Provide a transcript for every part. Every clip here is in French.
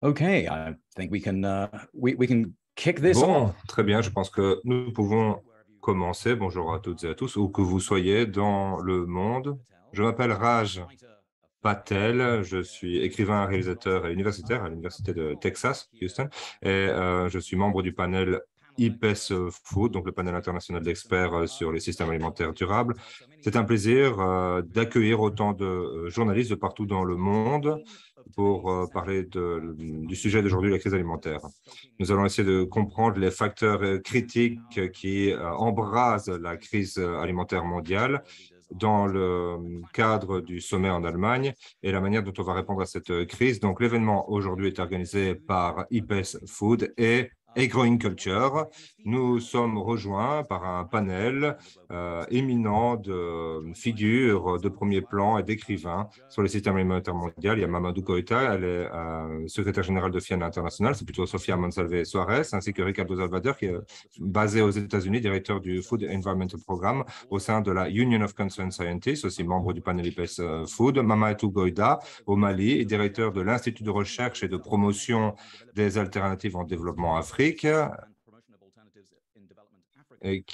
Okay, I think we can kick this Bon, off. très bien, je pense que nous pouvons commencer. Bonjour à toutes et à tous, où que vous soyez dans le monde. Je m'appelle Raj Patel, je suis écrivain, réalisateur et universitaire à l'Université de Texas, Houston, et je suis membre du panel IPES Food, donc le panel international d'experts sur les systèmes alimentaires durables. C'est un plaisir d'accueillir autant de journalistes de partout dans le monde pour parler du sujet d'aujourd'hui, la crise alimentaire. Nous allons essayer de comprendre les facteurs critiques qui embrasent la crise alimentaire mondiale dans le cadre du sommet en Allemagne et la manière dont on va répondre à cette crise. Donc, l'événement aujourd'hui est organisé par IPES Food et Growing Culture. Nous sommes rejoints par un panel éminent de figures de premier plan et d'écrivains sur les systèmes alimentaires mondiaux. Il y a Mamadou Koïta, elle est secrétaire générale de FIAN International, c'est plutôt Sofia Monsalve Suarez, ainsi que Ricardo Salvador, qui est basé aux États-Unis, directeur du Food Environmental Programme au sein de la Union of Concerned Scientists, aussi membre du panel IPES Food. Mamadou Goïda, au Mali, est directeur de l'Institut de recherche et de promotion des alternatives en développement Afrique.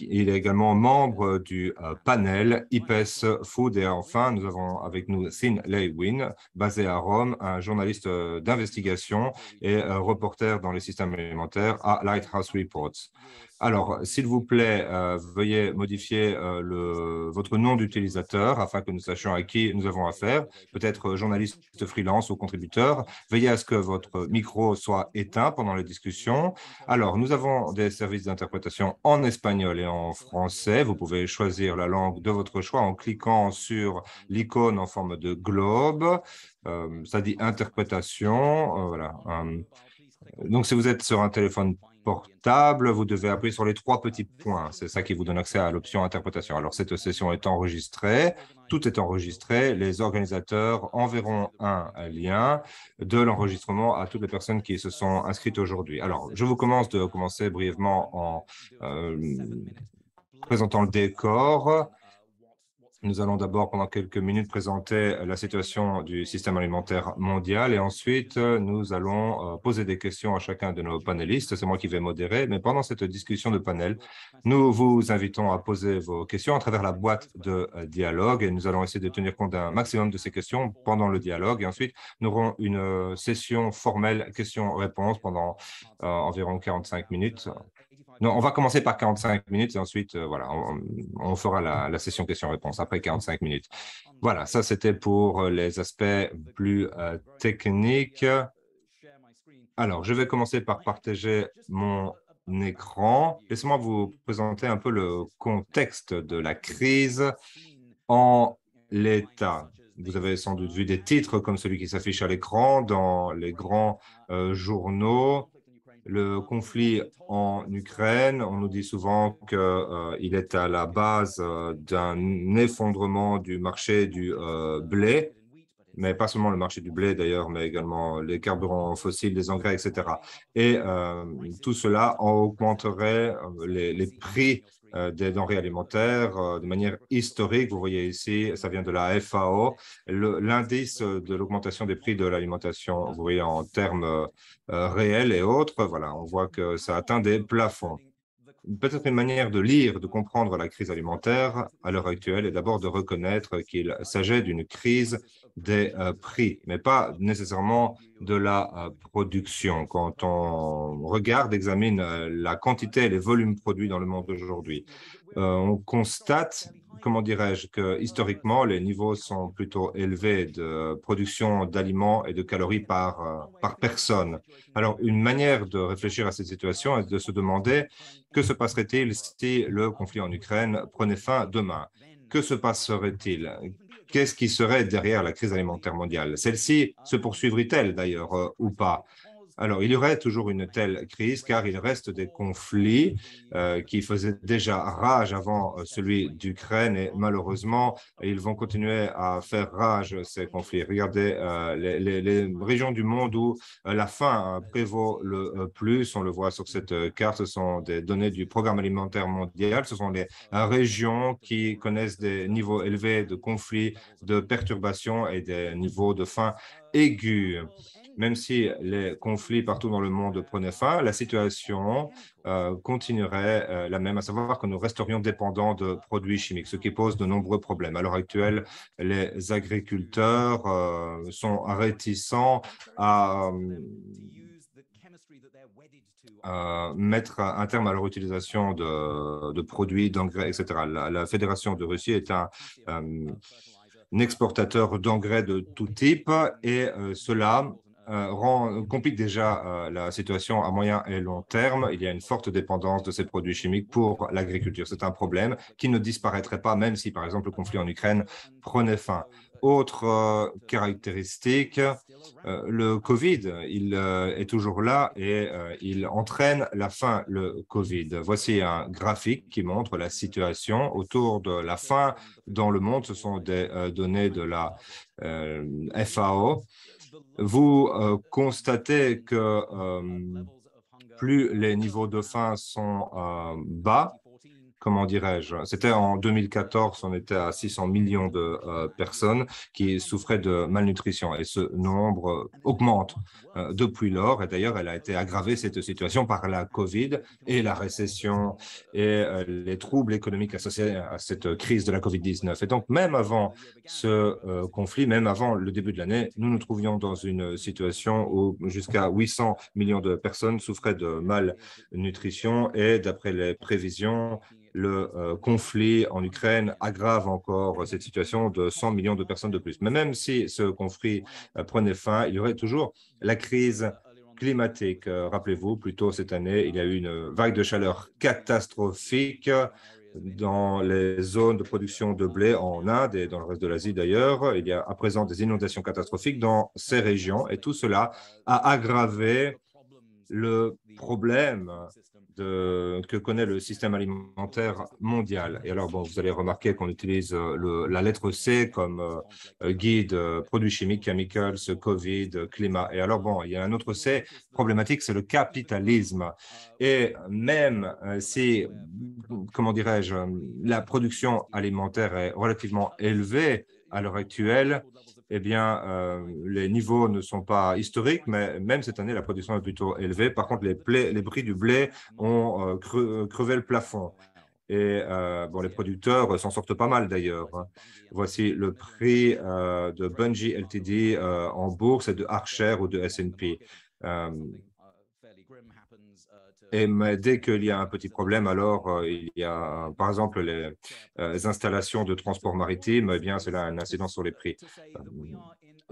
Il est également membre du panel IPES Food. Et enfin, nous avons avec nous Sin Lei Win, basé à Rome, un journaliste d'investigation et reporter dans les systèmes alimentaires à Lighthouse Reports. Alors, s'il vous plaît, veuillez modifier votre nom d'utilisateur afin que nous sachions à qui nous avons affaire, peut-être journaliste freelance ou contributeur. Veillez à ce que votre micro soit éteint pendant les discussions. Alors, nous avons des services d'interprétation en espagnol et en français. Vous pouvez choisir la langue de votre choix en cliquant sur l'icône en forme de globe. Ça dit interprétation. Voilà. Donc, si vous êtes sur un téléphone portable, vous devez appuyer sur les trois petits points. C'est ça qui vous donne accès à l'option interprétation. Alors, cette session est enregistrée. Tout est enregistré. Les organisateurs enverront un lien de l'enregistrement à toutes les personnes qui se sont inscrites aujourd'hui. Alors, je vous commencer brièvement en présentant le décor. Nous allons d'abord, pendant quelques minutes, présenter la situation du système alimentaire mondial et ensuite, nous allons poser des questions à chacun de nos panélistes. C'est moi qui vais modérer, mais pendant cette discussion de panel, nous vous invitons à poser vos questions à travers la boîte de dialogue et nous allons essayer de tenir compte d'un maximum de ces questions pendant le dialogue. Et ensuite, nous aurons une session formelle questions-réponses pendant environ 45 minutes. Non, on va commencer par 45 minutes et ensuite, voilà, on fera la session questions-réponses après 45 minutes. Voilà, ça c'était pour les aspects plus techniques. Alors, je vais commencer par partager mon écran. Laissez-moi vous présenter un peu le contexte de la crise en l'état. Vous avez sans doute vu des titres comme celui qui s'affiche à l'écran dans les grands journaux. Le conflit en Ukraine, on nous dit souvent qu'il est à la base d'un effondrement du marché du blé, mais pas seulement le marché du blé d'ailleurs, mais également les carburants fossiles, les engrais, etc. Et tout cela augmenterait les prix des denrées alimentaires de manière historique. Vous voyez ici, ça vient de la FAO, l'indice de l'augmentation des prix de l'alimentation, vous voyez en termes réels et autres, voilà, on voit que ça atteint des plafonds. Peut-être une manière de lire, de comprendre la crise alimentaire à l'heure actuelle est d'abord de reconnaître qu'il s'agit d'une crise des prix, mais pas nécessairement de la production. Quand on regarde, examine la quantité et les volumes produits dans le monde aujourd'hui, on constate, comment dirais-je, que historiquement, les niveaux sont plutôt élevés de production d'aliments et de calories par personne. Alors, une manière de réfléchir à cette situation est de se demander que se passerait-il si le conflit en Ukraine prenait fin demain? Que se passerait-il? Qu'est-ce qui serait derrière la crise alimentaire mondiale? Celle-ci se poursuivrait-elle d'ailleurs ou pas? Alors, il y aurait toujours une telle crise car il reste des conflits qui faisaient déjà rage avant celui d'Ukraine et malheureusement, ils vont continuer à faire rage ces conflits. Regardez les régions du monde où la faim prévaut le plus, on le voit sur cette carte, ce sont des données du Programme alimentaire mondial, ce sont les régions qui connaissent des niveaux élevés de conflits, de perturbations et des niveaux de faim aigus. même si les conflits partout dans le monde prenaient fin, la situation continuerait la même, à savoir que nous resterions dépendants de produits chimiques, ce qui pose de nombreux problèmes. À l'heure actuelle, les agriculteurs sont réticents à mettre un terme à leur utilisation de produits, d'engrais, etc. La Fédération de Russie est un exportateur d'engrais de tout type et cela complique déjà la situation à moyen et long terme. Il y a une forte dépendance de ces produits chimiques pour l'agriculture. C'est un problème qui ne disparaîtrait pas, même si, par exemple, le conflit en Ukraine prenait fin. Autre caractéristique, le Covid, il est toujours là et il entraîne la fin, le Covid. Voici un graphique qui montre la situation autour de la fin dans le monde. Ce sont des données de la FAO. Vous constatez que plus les niveaux de faim sont bas, comment dirais-je, c'était en 2014, on était à 600 millions de personnes qui souffraient de malnutrition et ce nombre augmente depuis lors. Et d'ailleurs, elle a été aggravée, cette situation, par la COVID et la récession et les troubles économiques associés à cette crise de la COVID-19. Et donc, même avant ce conflit, même avant le début de l'année, nous nous trouvions dans une situation où jusqu'à 800 millions de personnes souffraient de malnutrition et d'après les prévisions, le conflit en Ukraine aggrave encore cette situation de 100 millions de personnes de plus. Mais même si ce conflit prenait fin, il y aurait toujours la crise climatique. Rappelez-vous, plus tôt cette année, il y a eu une vague de chaleur catastrophique dans les zones de production de blé en Inde et dans le reste de l'Asie d'ailleurs. Il y a à présent des inondations catastrophiques dans ces régions et tout cela a aggravé le problème que connaît le système alimentaire mondial. Et alors, bon, vous allez remarquer qu'on utilise la lettre C comme guide, produits chimiques, chemicals, Covid, climat. Et alors, bon, il y a un autre C problématique, c'est le capitalisme. Et même si, comment dirais-je, la production alimentaire est relativement élevée à l'heure actuelle, eh bien, les niveaux ne sont pas historiques, mais même cette année, la production est plutôt élevée. Par contre, les prix du blé ont crevé le plafond. Et bon, les producteurs s'en sortent pas mal d'ailleurs. Voici le prix de Bunge Ltd en bourse et de Archer ou de S&P. Mais dès qu'il y a un petit problème, alors il y a, par exemple, les installations de transport maritime, eh bien, cela a un incidence sur les prix.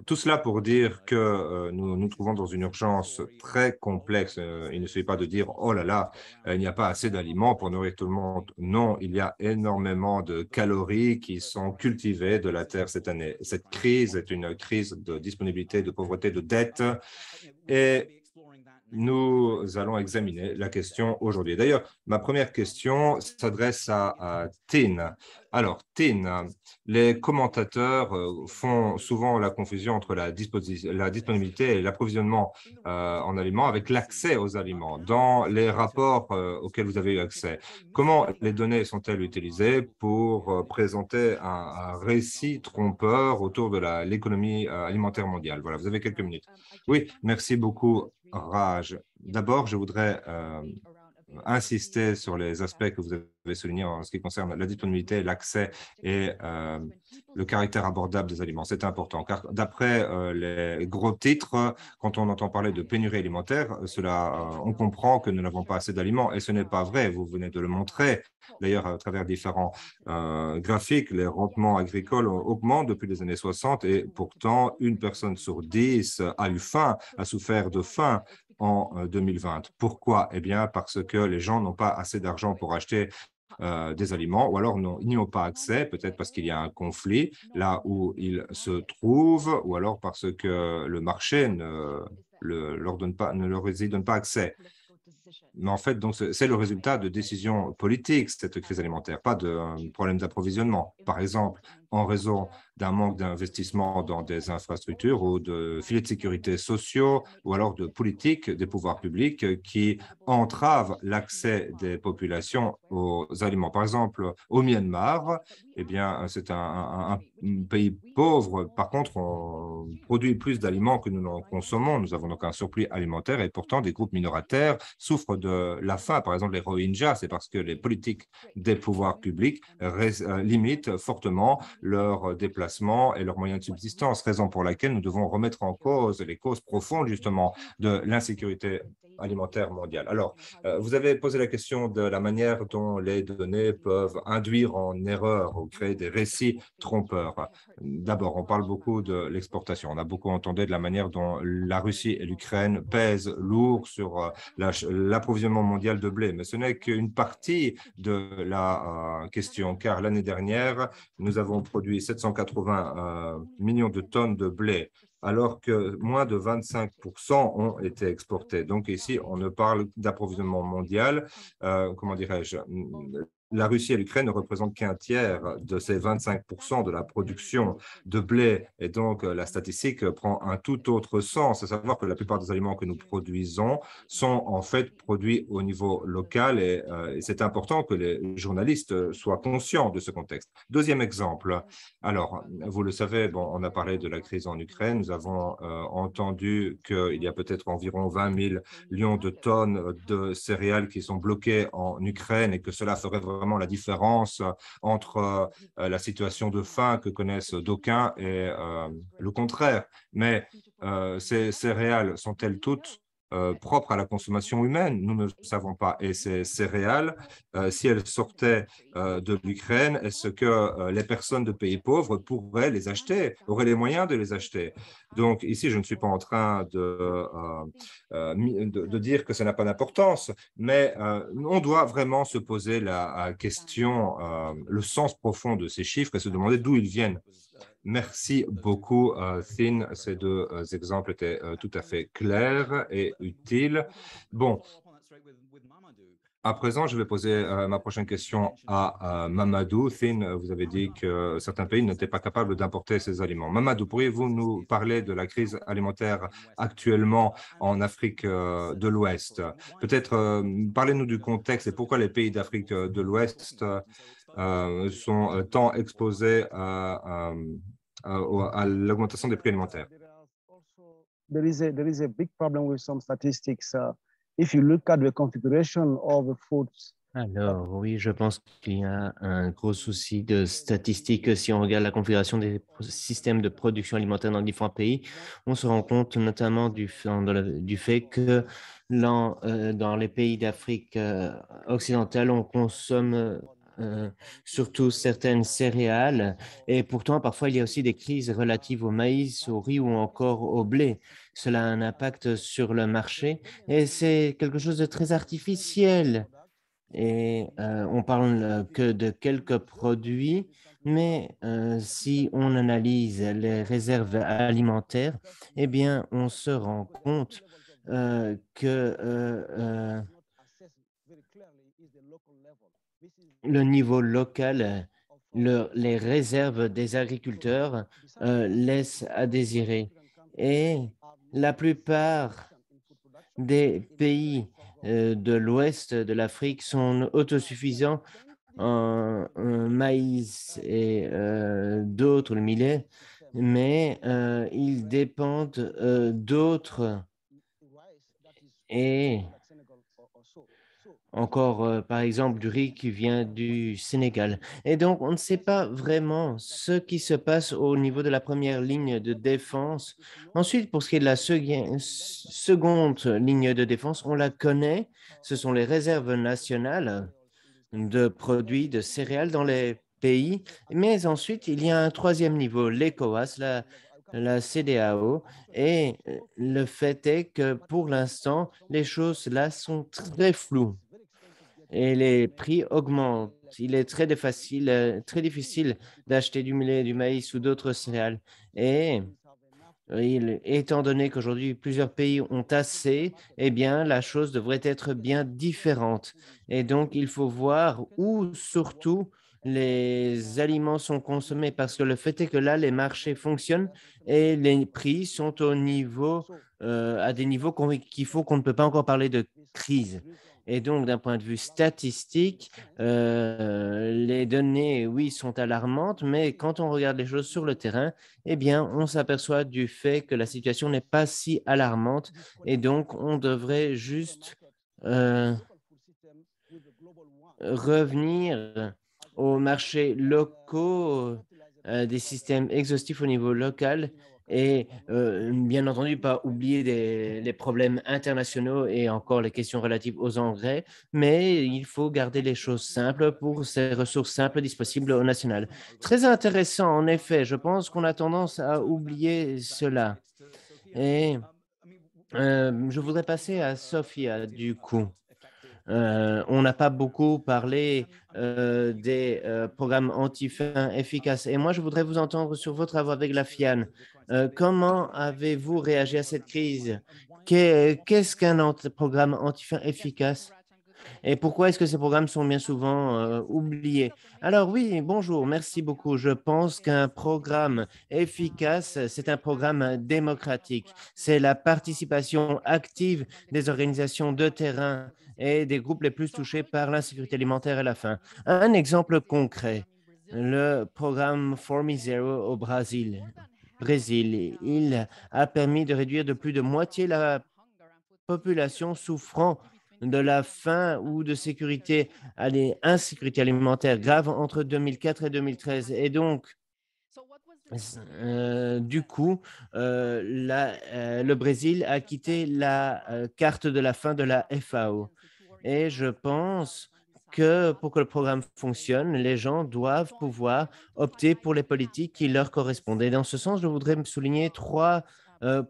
Tout cela pour dire que nous nous trouvons dans une urgence très complexe. Il ne suffit pas de dire, oh là là, il n'y a pas assez d'aliments pour nourrir tout le monde. Non, il y a énormément de calories qui sont cultivées de la terre cette année. Cette crise est une crise de disponibilité, de pauvreté, de dette. Et nous allons examiner la question aujourd'hui. D'ailleurs, ma première question s'adresse à Tin. Alors, Tin, les commentateurs font souvent la confusion entre la disponibilité et l'approvisionnement en aliments avec l'accès aux aliments. Dans les rapports auxquels vous avez eu accès, comment les données sont-elles utilisées pour présenter un récit trompeur autour de l'économie alimentaire mondiale? Voilà, vous avez quelques minutes. Oui, merci beaucoup, Raj. D'abord, je voudrais insister sur les aspects que vous avez soulignés en ce qui concerne la disponibilité, l'accès et le caractère abordable des aliments. C'est important, car d'après les gros titres, quand on entend parler de pénurie alimentaire, on comprend que nous n'avons pas assez d'aliments, et ce n'est pas vrai. Vous venez de le montrer. D'ailleurs, à travers différents graphiques, les rendements agricoles augmentent depuis les années 60, et pourtant, une personne sur 10 a eu faim, a souffert de faim en 2020. Pourquoi? Eh bien, parce que les gens n'ont pas assez d'argent pour acheter des aliments, ou alors ils n'y ont pas accès, peut-être parce qu'il y a un conflit là où ils se trouvent, ou alors parce que le marché ne leur y donne pas accès. Mais en fait, donc, c'est le résultat de décisions politiques, cette crise alimentaire, pas de problème d'approvisionnement. Par exemple, en raison d'un manque d'investissement dans des infrastructures ou de filets de sécurité sociaux ou alors de politiques des pouvoirs publics qui entravent l'accès des populations aux aliments. Par exemple, au Myanmar, eh bien, c'est un pays pauvre. Par contre, on produit plus d'aliments que nous n'en consommons. Nous avons donc un surplus alimentaire et pourtant des groupes minoritaires souffrent de la faim. Par exemple, les Rohingyas, c'est parce que les politiques des pouvoirs publics limitent fortement leurs déplacements et leurs moyens de subsistance, raison pour laquelle nous devons remettre en cause les causes profondes justement de l'insécurité alimentaire mondiale. Alors, vous avez posé la question de la manière dont les données peuvent induire en erreur ou créer des récits trompeurs. D'abord, on parle beaucoup de l'exportation. On a beaucoup entendu de la manière dont la Russie et l'Ukraine pèsent lourd sur l'approvisionnement mondial de blé, mais ce n'est qu'une partie de la question, car l'année dernière, nous avons produit 780 millions de tonnes de blé, alors que moins de 25% ont été exportés. Donc ici, on ne parle d'approvisionnement mondial, comment dirais-je, la Russie et l'Ukraine ne représentent qu'un tiers de ces 25% de la production de blé. Et donc, la statistique prend un tout autre sens, à savoir que la plupart des aliments que nous produisons sont en fait produits au niveau local et c'est important que les journalistes soient conscients de ce contexte. Deuxième exemple, alors, vous le savez, bon, on a parlé de la crise en Ukraine, nous avons entendu qu'il y a peut-être environ 20 000 millions de tonnes de céréales qui sont bloquées en Ukraine et que cela ferait vraiment la différence entre la situation de faim que connaissent d'aucuns et le contraire. Mais ces céréales sont-elles toutes propres à la consommation humaine? Nous ne le savons pas. Et ces céréales, si elles sortaient de l'Ukraine, est-ce que les personnes de pays pauvres pourraient les acheter, auraient les moyens de les acheter? Donc ici, je ne suis pas en train de dire que ça n'a pas d'importance, mais on doit vraiment se poser la question, le sens profond de ces chiffres et se demander d'où ils viennent. Merci beaucoup, Thin. Ces deux exemples étaient tout à fait clairs et utiles. Bon, à présent, je vais poser ma prochaine question à Mamadou. Thin, vous avez dit que certains pays n'étaient pas capables d'importer ces aliments. Mamadou, pourriez-vous nous parler de la crise alimentaire actuellement en Afrique de l'Ouest? Peut-être parlez-nous du contexte et pourquoi les pays d'Afrique de l'Ouest sont tant exposés à l'augmentation des prix alimentaires. There is a big problem with some statistics. If you look at the configuration of the foods. Alors, oui, je pense qu'il y a un gros souci de statistiques. Si on regarde la configuration des systèmes de production alimentaire dans différents pays, on se rend compte notamment du fait que dans les pays d'Afrique occidentale, on consomme surtout certaines céréales et pourtant, parfois, il y a aussi des crises relatives au maïs, au riz ou encore au blé. Cela a un impact sur le marché et c'est quelque chose de très artificiel. Et on parle que de quelques produits, mais si on analyse les réserves alimentaires, eh bien, on se rend compte que le niveau local, les réserves des agriculteurs laissent à désirer. Et la plupart des pays de l'ouest de l'Afrique sont autosuffisants en maïs et d'autres, le millet, mais ils dépendent d'autres et encore, par exemple, du riz qui vient du Sénégal. Et donc, on ne sait pas vraiment ce qui se passe au niveau de la première ligne de défense. Ensuite, pour ce qui est de la seconde ligne de défense, on la connaît. Ce sont les réserves nationales de produits de céréales dans les pays. Mais ensuite, il y a un troisième niveau, l'ECOWAS, la CEDEAO, et le fait est que pour l'instant, les choses là sont très floues et les prix augmentent. Il est très difficile d'acheter du millet, du maïs ou d'autres céréales. Et Étant donné qu'aujourd'hui plusieurs pays ont assez, eh bien, la chose devrait être bien différente. Et donc, il faut voir où surtout les aliments sont consommés parce que le fait est que là, les marchés fonctionnent et les prix sont à des niveaux qu'il faut qu'on ne peut pas encore parler de crise. Et donc, d'un point de vue statistique, les données, oui, sont alarmantes, mais quand on regarde les choses sur le terrain, eh bien, on s'aperçoit du fait que la situation n'est pas si alarmante et donc on devrait juste euh, revenir aux marchés locaux, des systèmes exhaustifs au niveau local et bien entendu pas oublier les problèmes internationaux et encore les questions relatives aux engrais, mais il faut garder les choses simples pour ces ressources simples disponibles au national. Très intéressant, en effet, je pense qu'on a tendance à oublier cela. Et je voudrais passer à Sophia du coup. On n'a pas beaucoup parlé des programmes anti-faim efficaces. Et moi, je voudrais vous entendre sur vos travaux avec la FIAN. Comment avez-vous réagi à cette crise? Qu'est-ce qu'un programme anti-faim efficace? Et pourquoi est-ce que ces programmes sont bien souvent oubliés? Alors oui, bonjour, merci beaucoup. Je pense qu'un programme efficace, c'est un programme démocratique. C'est la participation active des organisations de terrain et des groupes les plus touchés par l'insécurité alimentaire et la faim. Un exemple concret, le programme Formi Zero au Brésil, il a permis de réduire de plus de moitié la population souffrant de la faim ou de insécurité alimentaire grave entre 2004 et 2013. Et donc, du coup, le Brésil a quitté la carte de la faim de la FAO. Et je pense que pour que le programme fonctionne, les gens doivent pouvoir opter pour les politiques qui leur correspondent. Et dans ce sens, je voudrais souligner trois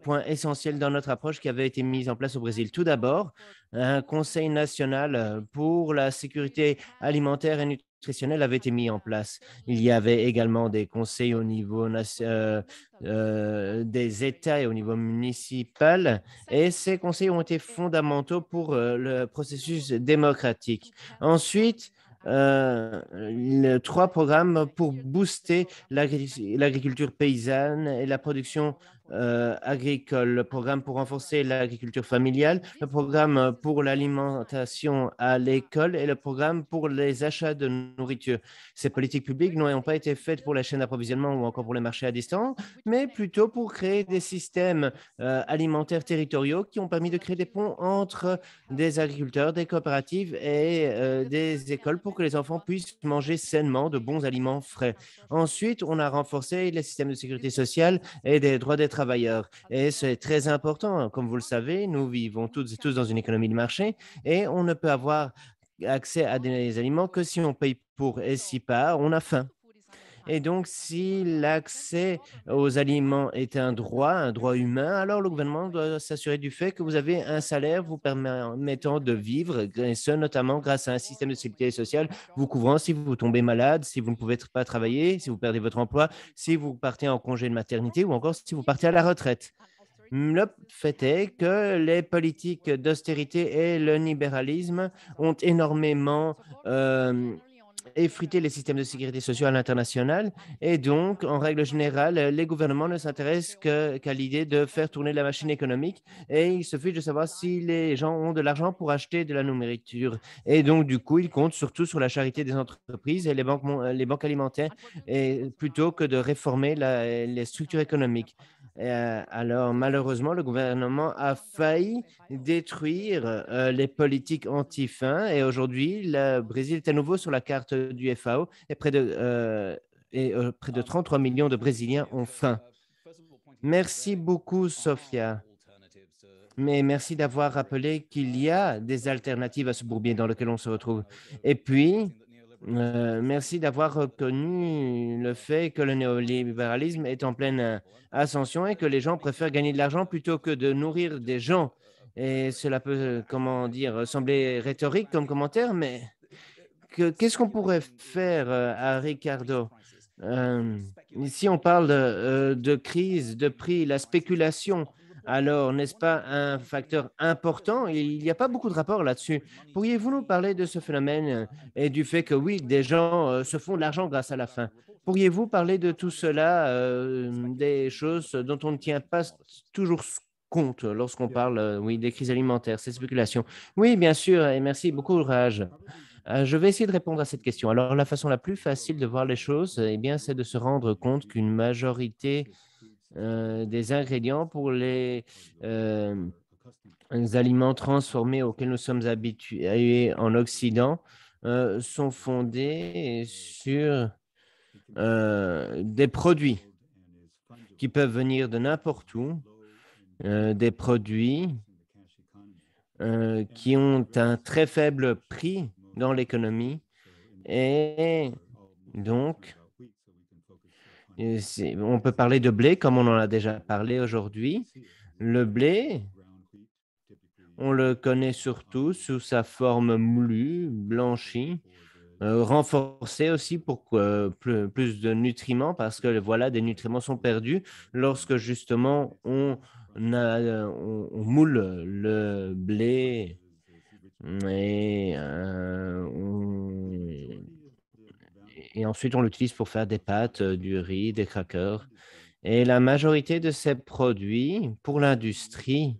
points essentiels dans notre approche qui avaient été mis en place au Brésil. Tout d'abord, un conseil national pour la sécurité alimentaire et nutritionnelle avait été mis en place. Il y avait également des conseils au niveau des États et au niveau municipal, et ces conseils ont été fondamentaux pour le processus démocratique. Ensuite, trois programmes pour booster l'agriculture paysanne et la production agricole, le programme pour renforcer l'agriculture familiale, le programme pour l'alimentation à l'école et le programme pour les achats de nourriture. Ces politiques publiques n'ont pas été faites pour la chaîne d'approvisionnement ou encore pour les marchés à distance, mais plutôt pour créer des systèmes alimentaires territoriaux qui ont permis de créer des ponts entre des agriculteurs, des coopératives et des écoles pour que les enfants puissent manger sainement de bons aliments frais. Ensuite, on a renforcé les systèmes de sécurité sociale et des droits des travailleurs. Et c'est très important. Comme vous le savez, nous vivons toutes et tous dans une économie de marché et on ne peut avoir accès à des aliments que si on paye pour et si pas, on a faim. Et donc, si l'accès aux aliments est un droit humain, alors le gouvernement doit s'assurer du fait que vous avez un salaire vous permettant de vivre, et ce, notamment grâce à un système de sécurité sociale vous couvrant si vous tombez malade, si vous ne pouvez pas travailler, si vous perdez votre emploi, si vous partez en congé de maternité ou encore si vous partez à la retraite. Le fait est que les politiques d'austérité et le libéralisme ont énormément effriter les systèmes de sécurité sociale à l'international. Et donc, en règle générale, les gouvernements ne s'intéressent qu'à l'idée de faire tourner la machine économique et il se fiche de savoir si les gens ont de l'argent pour acheter de la nourriture. Et donc, du coup, ils comptent surtout sur la charité des entreprises et les banques alimentaires et plutôt que de réformer les structures économiques. Alors, malheureusement, le gouvernement a failli détruire les politiques anti-faim et aujourd'hui, le Brésil est à nouveau sur la carte du FAO et près de 33 millions de Brésiliens ont faim. Merci beaucoup, Sophia. Mais merci d'avoir rappelé qu'il y a des alternatives à ce bourbier dans lequel on se retrouve. Et puis, merci d'avoir reconnu le fait que le néolibéralisme est en pleine ascension et que les gens préfèrent gagner de l'argent plutôt que de nourrir des gens. Et cela peut, comment dire, sembler rhétorique comme commentaire, mais qu'est-ce qu'on pourrait faire à Ricardo? Ici, on parle de crise de prix, la spéculation. Alors, n'est-ce pas un facteur important? Il n'y a pas beaucoup de rapports là-dessus. Pourriez-vous nous parler de ce phénomène et du fait que oui, des gens se font de l'argent grâce à la faim? Pourriez-vous parler de tout cela, des choses dont on ne tient pas toujours compte lorsqu'on parle, oui, des crises alimentaires, ces spéculations? Oui, bien sûr, et merci beaucoup, Raj. Je vais essayer de répondre à cette question. Alors, la façon la plus facile de voir les choses, eh bien, c'est de se rendre compte qu'une majorité des ingrédients pour les aliments transformés auxquels nous sommes habitués en Occident sont fondés sur des produits qui peuvent venir de n'importe où, des produits qui ont un très faible prix dans l'économie et donc on peut parler de blé comme on en a déjà parlé aujourd'hui. Le blé, on le connaît surtout sous sa forme moulue, blanchie, renforcée aussi pour plus de nutriments parce que voilà, des nutriments sont perdus lorsque justement on moule le blé et, et ensuite on l'utilise pour faire des pâtes, du riz, des crackers. Et la majorité de ces produits pour l'industrie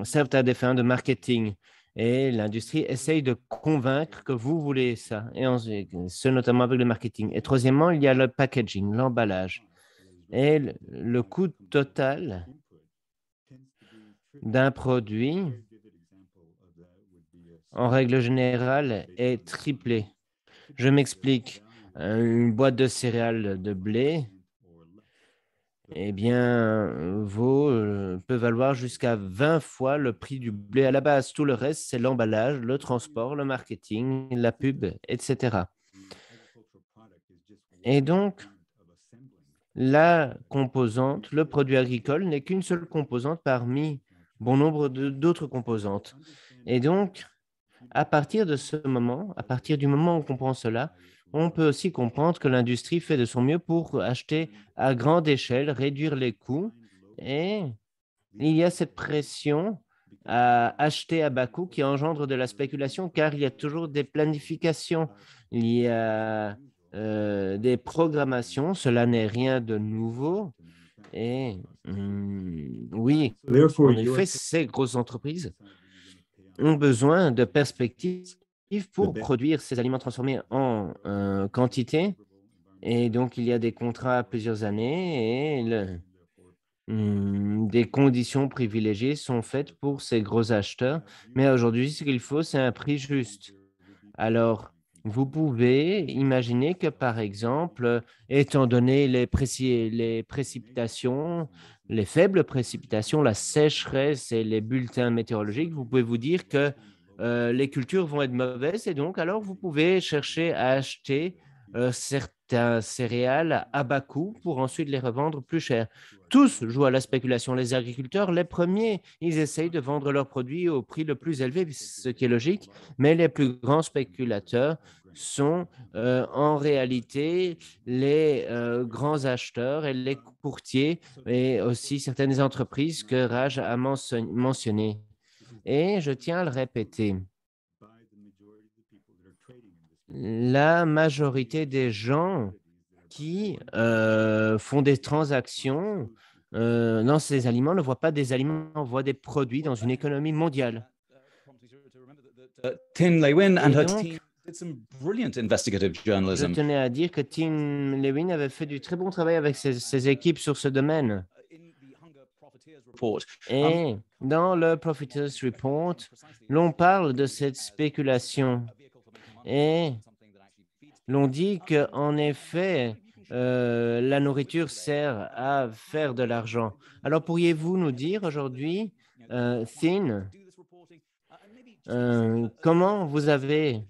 servent à des fins de marketing. Et l'industrie essaye de convaincre que vous voulez ça, et ce notamment avec le marketing. Et troisièmement, il y a le packaging, l'emballage. Et le coût total d'un produit, en règle générale, est triplé. Je m'explique. Une boîte de céréales de blé, eh bien, peut valoir jusqu'à 20 fois le prix du blé à la base. Tout le reste, c'est l'emballage, le transport, le marketing, la pub, etc. Et donc, la composante, le produit agricole n'est qu'une seule composante parmi bon nombre d'autres composantes. Et donc, à partir de ce moment, à partir du moment où on comprend cela, on peut aussi comprendre que l'industrie fait de son mieux pour acheter à grande échelle, réduire les coûts. Et il y a cette pression à acheter à bas coût qui engendre de la spéculation, car il y a toujours des planifications, il y a des programmations, cela n'est rien de nouveau. Et oui, en effet, ces grosses entreprises ont besoin de perspectives pour produire ces aliments transformés en quantité. Et donc, il y a des contrats à plusieurs années et des conditions privilégiées sont faites pour ces gros acheteurs. Mais aujourd'hui, ce qu'il faut, c'est un prix juste. Alors, vous pouvez imaginer que, par exemple, étant donné les précipitations, les faibles précipitations, la sécheresse et les bulletins météorologiques, vous pouvez vous dire que les cultures vont être mauvaises et donc, alors, vous pouvez chercher à acheter certains céréales à bas coût pour ensuite les revendre plus cher. Tous jouent à la spéculation. Les agriculteurs, les premiers, ils essayent de vendre leurs produits au prix le plus élevé, ce qui est logique, mais les plus grands spéculateurs sont en réalité les grands acheteurs et les courtiers et aussi certaines entreprises que Raj a mentionnées. Et je tiens à le répéter, la majorité des gens qui font des transactions dans ces aliments ne voient pas des aliments, on voit des produits dans une économie mondiale. Tin Lewin and her donc, team did some brilliant investigative journalism. Je tenais à dire que Tim Lewin avait fait du très bon travail avec ses équipes sur ce domaine. Et dans le Profiteers Report, l'on parle de cette spéculation et l'on dit qu'en effet, la nourriture sert à faire de l'argent. Alors, pourriez-vous nous dire aujourd'hui, Thin, comment vous avez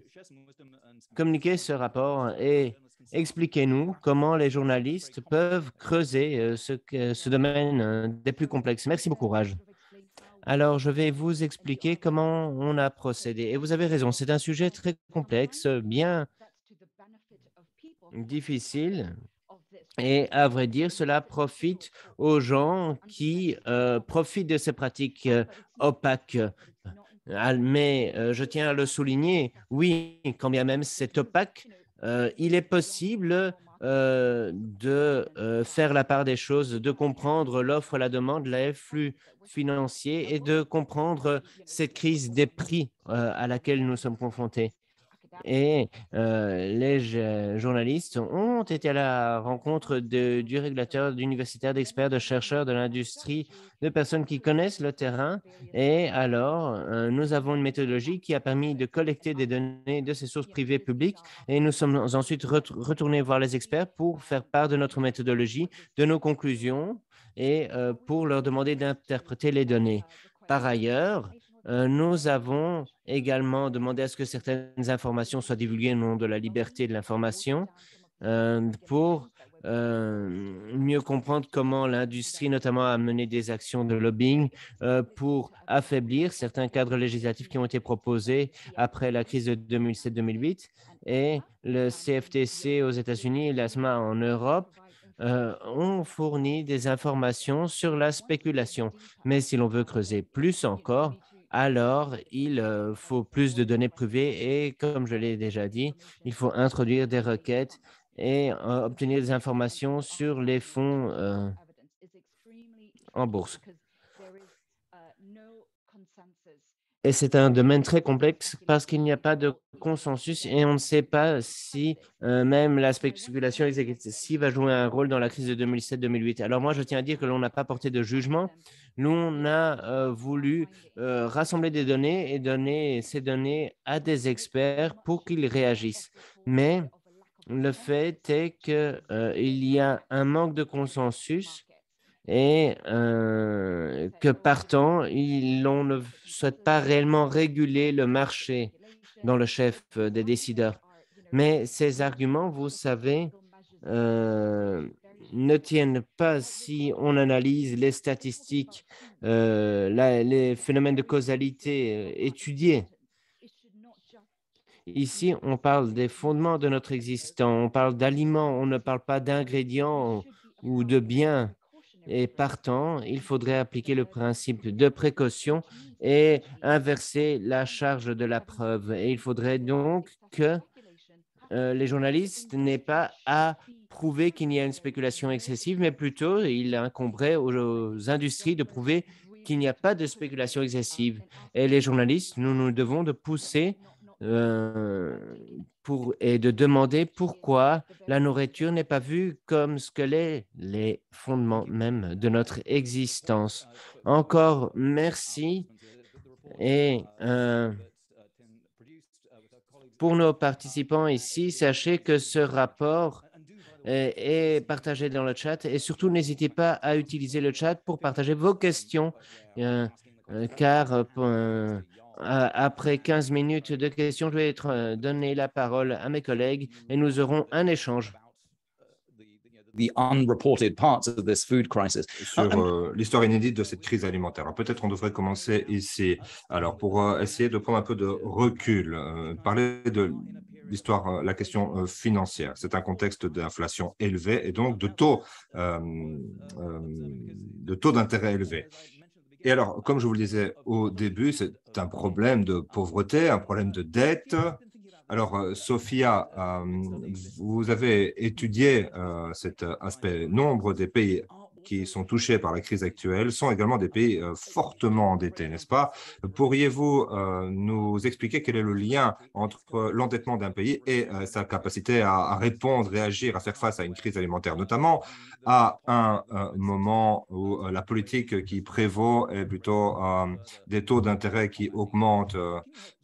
communiqué ce rapport et expliquez-nous comment les journalistes peuvent creuser ce domaine des plus complexes. Merci beaucoup, Raj. Alors, je vais vous expliquer comment on a procédé. Et vous avez raison, c'est un sujet très complexe, bien difficile. Et à vrai dire, cela profite aux gens qui profitent de ces pratiques opaques. Mais je tiens à le souligner, oui, quand bien même c'est opaque, il est possible de faire la part des choses, de comprendre l'offre, la demande, les flux financiers et de comprendre cette crise des prix à laquelle nous sommes confrontés. Et les journalistes ont été à la rencontre du régulateur, d'universitaires, d'experts, de chercheurs de l'industrie, de personnes qui connaissent le terrain. Et alors, nous avons une méthodologie qui a permis de collecter des données de ces sources privées publiques. Et nous sommes ensuite retournés voir les experts pour faire part de notre méthodologie, de nos conclusions et pour leur demander d'interpréter les données. Par ailleurs, nous avons également demandé à ce que certaines informations soient divulguées au nom de la liberté de l'information pour mieux comprendre comment l'industrie, notamment, a mené des actions de lobbying pour affaiblir certains cadres législatifs qui ont été proposés après la crise de 2007-2008 et le CFTC aux États-Unis et l'ASMA en Europe ont fourni des informations sur la spéculation. Mais si l'on veut creuser plus encore, alors il faut plus de données privées et, comme je l'ai déjà dit, il faut introduire des requêtes et obtenir des informations sur les fonds en bourse. Et c'est un domaine très complexe parce qu'il n'y a pas de consensus et on ne sait pas si même la spéculation excessive va jouer un rôle dans la crise de 2007-2008. Alors moi, je tiens à dire que l'on n'a pas porté de jugement. Nous, on a voulu rassembler des données et donner ces données à des experts pour qu'ils réagissent. Mais le fait est qu'il y a un manque de consensus et que partant, on ne souhaite pas réellement réguler le marché dans le chef des décideurs. Mais ces arguments, vous savez, ne tiennent pas si on analyse les statistiques, les phénomènes de causalité étudiés. Ici, on parle des fondements de notre existence, on parle d'aliments, on ne parle pas d'ingrédients ou de biens. Et partant, il faudrait appliquer le principe de précaution et inverser la charge de la preuve. Et il faudrait donc que les journalistes n'aient pas à prouver qu'il y a une spéculation excessive, mais plutôt il incomberait aux industries de prouver qu'il n'y a pas de spéculation excessive. Et les journalistes, nous devons de pousser et de demander pourquoi la nourriture n'est pas vue comme ce que les fondements même de notre existence. Encore merci. Et pour nos participants ici, sachez que ce rapport est partagé dans le chat et surtout n'hésitez pas à utiliser le chat pour partager vos questions car après 15 minutes de questions, je vais donner la parole à mes collègues et nous aurons un échange. Sur l'histoire inédite de cette crise alimentaire. Peut-être on devrait commencer ici. Alors, pour essayer de prendre un peu de recul, parler de l'histoire, la question financière. C'est un contexte d'inflation élevée et donc de taux d'intérêt élevés. Et alors, comme je vous le disais au début, c'est un problème de pauvreté, un problème de dette. Alors, Sophia, vous avez étudié cet aspect. Nombre des pays qui sont touchés par la crise actuelle sont également des pays fortement endettés, n'est-ce pas? Pourriez-vous nous expliquer quel est le lien entre l'endettement d'un pays et sa capacité à répondre, réagir, à faire face à une crise alimentaire, notamment à un moment où la politique qui prévaut est plutôt des taux d'intérêt qui augmentent,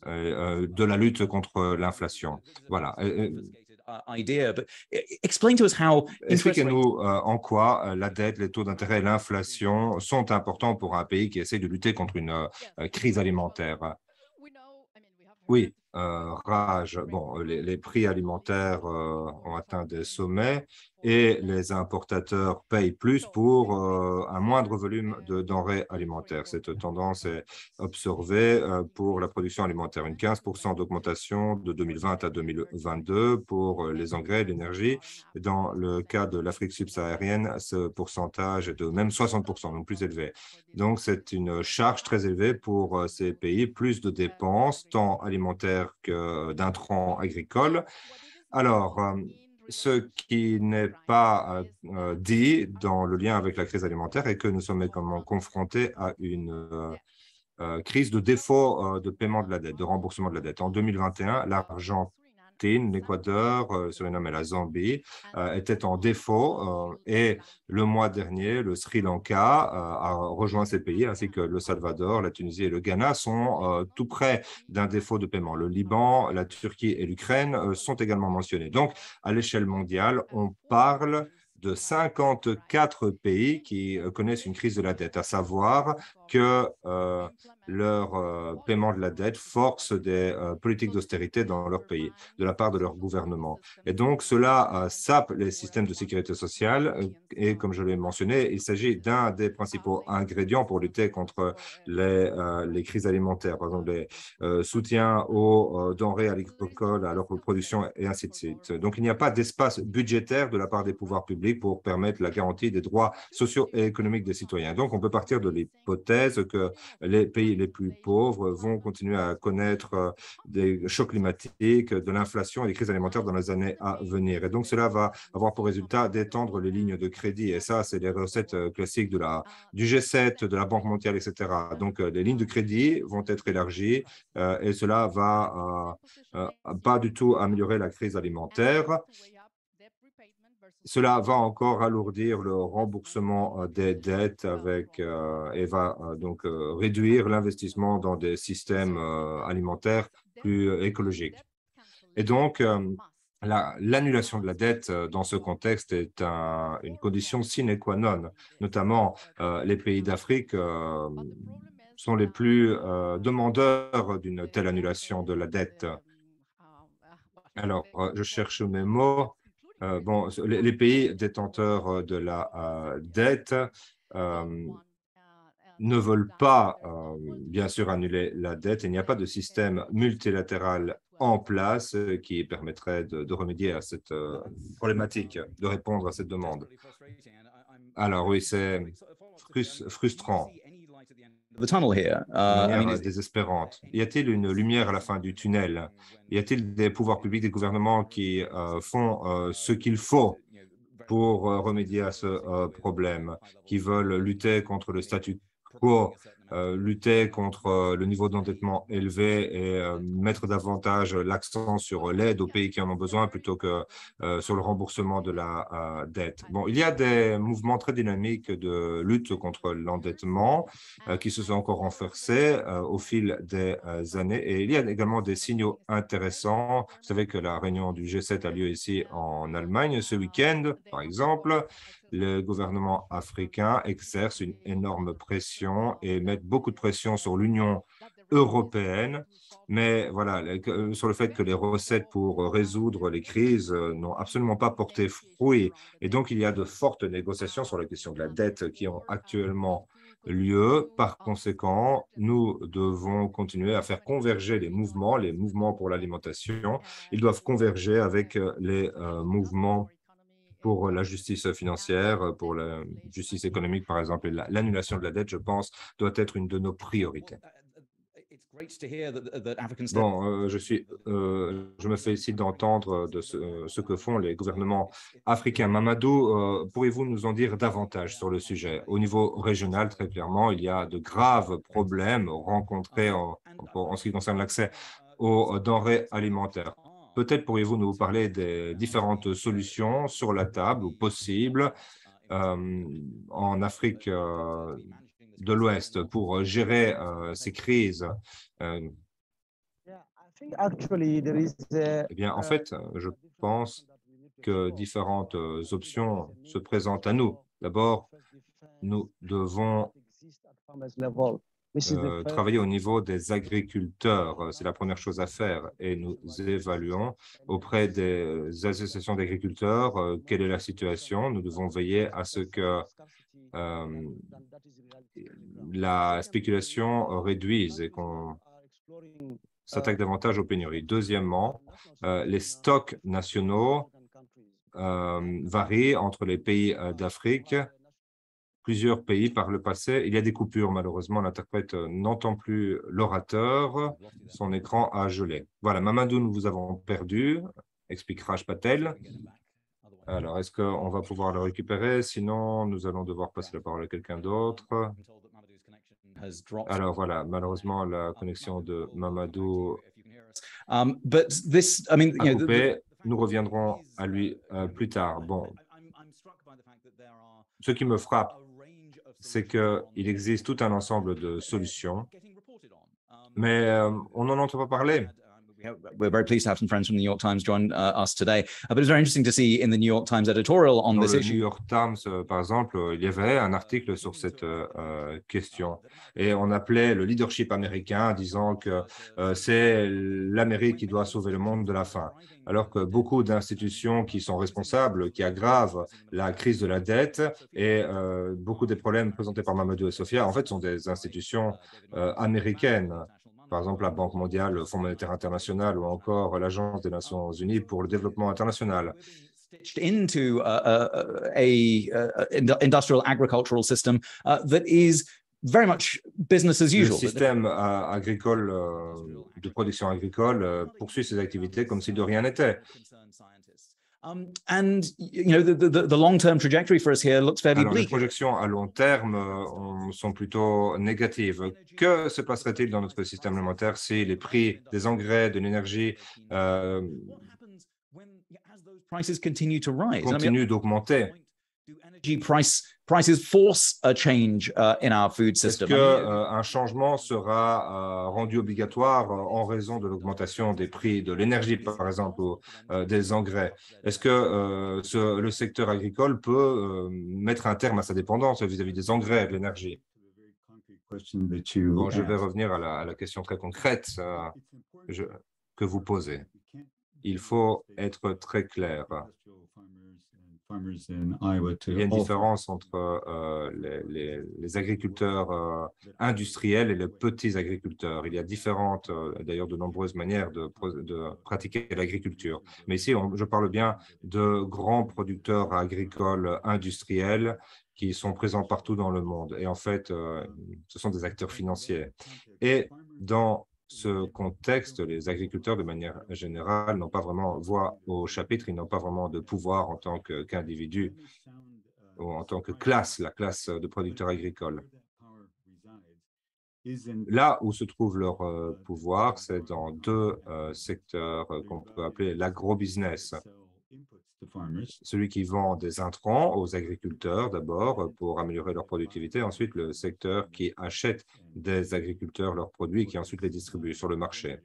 de la lutte contre l'inflation. Voilà. Expliquez-nous en quoi la dette, les taux d'intérêt et l'inflation sont importants pour un pays qui essaie de lutter contre une crise alimentaire. Oui, rage. Bon, les prix alimentaires ont atteint des sommets et les importateurs payent plus pour un moindre volume de denrées alimentaires. Cette tendance est observée pour la production alimentaire. Une 15% d'augmentation de 2020 à 2022 pour les engrais et l'énergie. Dans le cas de l'Afrique subsaharienne, ce pourcentage est de même 60%, donc plus élevé. Donc, c'est une charge très élevée pour ces pays, plus de dépenses, tant alimentaires que d'intrants agricoles. Alors, ce qui n'est pas dit dans le lien avec la crise alimentaire est que nous sommes également confrontés à une crise de défaut de paiement de la dette, de remboursement de la dette. En 2021, l'Argentine, l'Équateur, Suriname et la Zambie étaient en défaut et le mois dernier, le Sri Lanka a rejoint ces pays ainsi que le Salvador, la Tunisie et le Ghana sont tout près d'un défaut de paiement. Le Liban, la Turquie et l'Ukraine sont également mentionnés. Donc, à l'échelle mondiale, on parle de 54 pays qui connaissent une crise de la dette, à savoir que leur paiement de la dette force des politiques d'austérité dans leur pays, de la part de leur gouvernement. Et donc, cela sape les systèmes de sécurité sociale et, comme je l'ai mentionné, il s'agit d'un des principaux ingrédients pour lutter contre les crises alimentaires, par exemple les soutiens aux denrées agricoles, à leur production et ainsi de suite. Donc, il n'y a pas d'espace budgétaire de la part des pouvoirs publics pour permettre la garantie des droits sociaux et économiques des citoyens. Donc, on peut partir de l'hypothèse que les pays les plus pauvres vont continuer à connaître des chocs climatiques, de l'inflation et des crises alimentaires dans les années à venir. Et donc, cela va avoir pour résultat d'étendre les lignes de crédit. Et ça, c'est les recettes classiques du G7, de la Banque mondiale, etc. Donc, les lignes de crédit vont être élargies et cela va pas du tout améliorer la crise alimentaire. Cela va encore alourdir le remboursement des dettes et va donc réduire l'investissement dans des systèmes alimentaires plus écologiques. Et donc, l'annulation de la dette dans ce contexte est une condition sine qua non. Notamment, les pays d'Afrique sont les plus demandeurs d'une telle annulation de la dette. Alors, je cherche mes mots. Bon, les pays détenteurs de la dette ne veulent pas, bien sûr, annuler la dette. Il n'y a pas de système multilatéral en place qui permettrait de remédier à cette problématique, de répondre à cette demande. Alors oui, c'est frustrant. The tunnel here. De manière désespérante. Y a-t-il une lumière à la fin du tunnel? Y a-t-il des pouvoirs publics, des gouvernements qui font ce qu'il faut pour remédier à ce problème, qui veulent lutter contre le statu quo, lutter contre le niveau d'endettement élevé et mettre davantage l'accent sur l'aide aux pays qui en ont besoin plutôt que sur le remboursement de la dette. Bon, il y a des mouvements très dynamiques de lutte contre l'endettement qui se sont encore renforcés au fil des années et il y a également des signaux intéressants. Vous savez que la réunion du G7 a lieu ici en Allemagne ce week-end, par exemple. Le gouvernement africain exerce une énorme pression et met beaucoup de pression sur l'Union européenne, mais voilà, sur le fait que les recettes pour résoudre les crises n'ont absolument pas porté fruit. Et donc, il y a de fortes négociations sur la question de la dette qui ont actuellement lieu. Par conséquent, nous devons continuer à faire converger les mouvements pour l'alimentation. Ils doivent converger avec les mouvements pour la justice financière, pour la justice économique, par exemple. L'annulation de la dette, je pense, doit être une de nos priorités. Bon, je me félicite d'entendre de ce que font les gouvernements africains. Mamadou, pourriez-vous nous en dire davantage sur le sujet? Au niveau régional, très clairement, il y a de graves problèmes rencontrés en ce qui concerne l'accès aux denrées alimentaires. Peut-être pourriez-vous nous parler des différentes solutions sur la table ou possibles en Afrique de l'Ouest pour gérer ces crises. Eh bien, en fait, je pense que différentes options se présentent à nous. D'abord, nous devons travailler au niveau des agriculteurs. C'est la première chose à faire et nous évaluons auprès des associations d'agriculteurs quelle est la situation. Nous devons veiller à ce que la spéculation réduise et qu'on s'attaque davantage aux pénuries. Deuxièmement, les stocks nationaux varient entre les pays d'Afrique. Plusieurs pays par le passé. Il y a des coupures, malheureusement, l'interprète n'entend plus l'orateur, son écran a gelé. Voilà, Mamadou, nous vous avons perdu, explique Raj Patel. Alors, est-ce qu'on va pouvoir le récupérer? Sinon, nous allons devoir passer la parole à quelqu'un d'autre. Alors voilà, malheureusement, la connexion de Mamadou a coupé. Nous reviendrons à lui plus tard. Bon, ce qui me frappe, c'est qu'il existe tout un ensemble de solutions, mais on n'en entend pas parler. We're very pleased to have some friends from the New York Times join us today. But it's very interesting to see in the New York Times editorial on this issue. New York Times, par exemple, il y avait un article sur cette question et on appelait le leadership américain disant que c'est l'Amérique qui doit sauver le monde de la faim, alors que beaucoup d'institutions qui sont responsables, qui aggravent la crise de la dette et beaucoup des problèmes présentés par Mamadou et Sophia, en fait, sont des institutions américaines. Par exemple, la Banque mondiale, le Fonds monétaire international ou encore l'Agence des Nations unies pour le développement international. Into industrial agricultural system that is very much business as usual. Le système agricole, de production agricole poursuit ses activités comme si de rien n'était. And you know the long-term trajectory for us here looks fairly Alors, les bleak. projections à long terme sont plutôt négatives. Que se passerait-il dans notre système alimentaire si les prix des engrais, de l'énergie continuent d'augmenter? Energy prices force a change in our food system. Est-ce qu'un changement sera rendu obligatoire en raison de l'augmentation des prix de l'énergie, par exemple, ou des engrais? Est-ce que le secteur agricole peut mettre un terme à sa dépendance vis-à-vis des engrais et de l'énergie? Bon, je vais revenir à la question très concrète que vous posez. Il faut être très clair. Il y a une différence entre les agriculteurs industriels et les petits agriculteurs. Il y a d'ailleurs de nombreuses manières de pratiquer l'agriculture. Mais ici, je parle bien de grands producteurs agricoles industriels qui sont présents partout dans le monde. Et en fait, ce sont des acteurs financiers. Et dans ce contexte, les agriculteurs, de manière générale, n'ont pas vraiment voix au chapitre, ils n'ont pas vraiment de pouvoir en tant qu'individu ou en tant que classe, la classe de producteurs agricoles. Là où se trouve leur pouvoir, c'est dans deux secteurs qu'on peut appeler l'agro-business. Celui qui vend des intrants aux agriculteurs d'abord pour améliorer leur productivité, ensuite le secteur qui achète des agriculteurs leurs produits et qui ensuite les distribue sur le marché.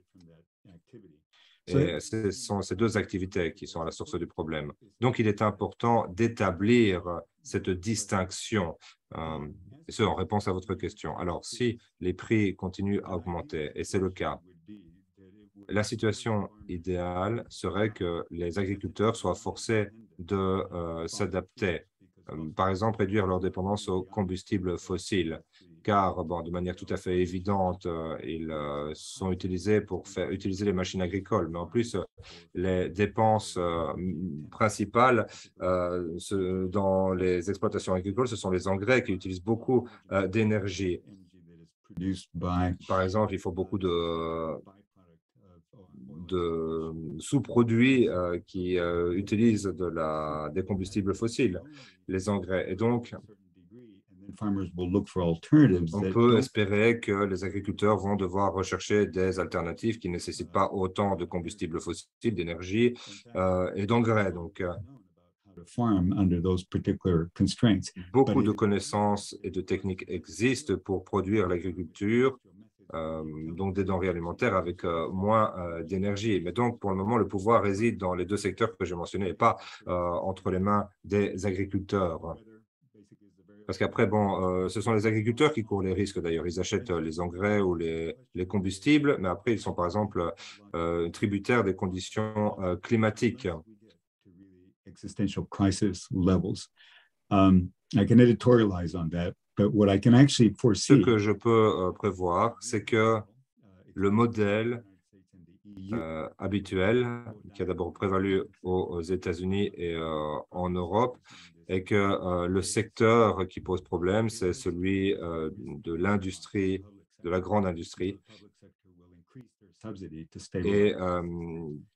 Et ce sont ces deux activités qui sont à la source du problème. Donc, il est important d'établir cette distinction, et ce en réponse à votre question. Alors, si les prix continuent à augmenter, et c'est le cas, la situation idéale serait que les agriculteurs soient forcés de s'adapter. Par exemple, réduire leur dépendance aux combustibles fossiles, car de manière tout à fait évidente, ils sont utilisés pour faire utiliser les machines agricoles. Mais en plus, les dépenses principales dans les exploitations agricoles, ce sont les engrais qui utilisent beaucoup d'énergie. Par exemple, il faut beaucoup de sous-produits qui utilisent des combustibles fossiles, les engrais. Et donc, on peut espérer que les agriculteurs vont devoir rechercher des alternatives qui ne nécessitent pas autant de combustibles fossiles, d'énergie et d'engrais. Donc, beaucoup de connaissances et de techniques existent pour produire l'agriculture, donc des denrées alimentaires avec moins d'énergie. Mais donc, pour le moment, le pouvoir réside dans les deux secteurs que j'ai mentionnés et pas entre les mains des agriculteurs. Parce qu'après, bon, ce sont les agriculteurs qui courent les risques d'ailleurs. Ils achètent les engrais ou les combustibles, mais après, ils sont par exemple tributaires des conditions climatiques. Existential crisis levels. I can editorialize on that, but what I can actually Ce foresee. que je peux prévoir, c'est que le modèle habituel, qui a d'abord prévalu aux États-Unis et en Europe, et que le secteur qui pose problème, c'est celui de l'industrie, de la grande industrie, et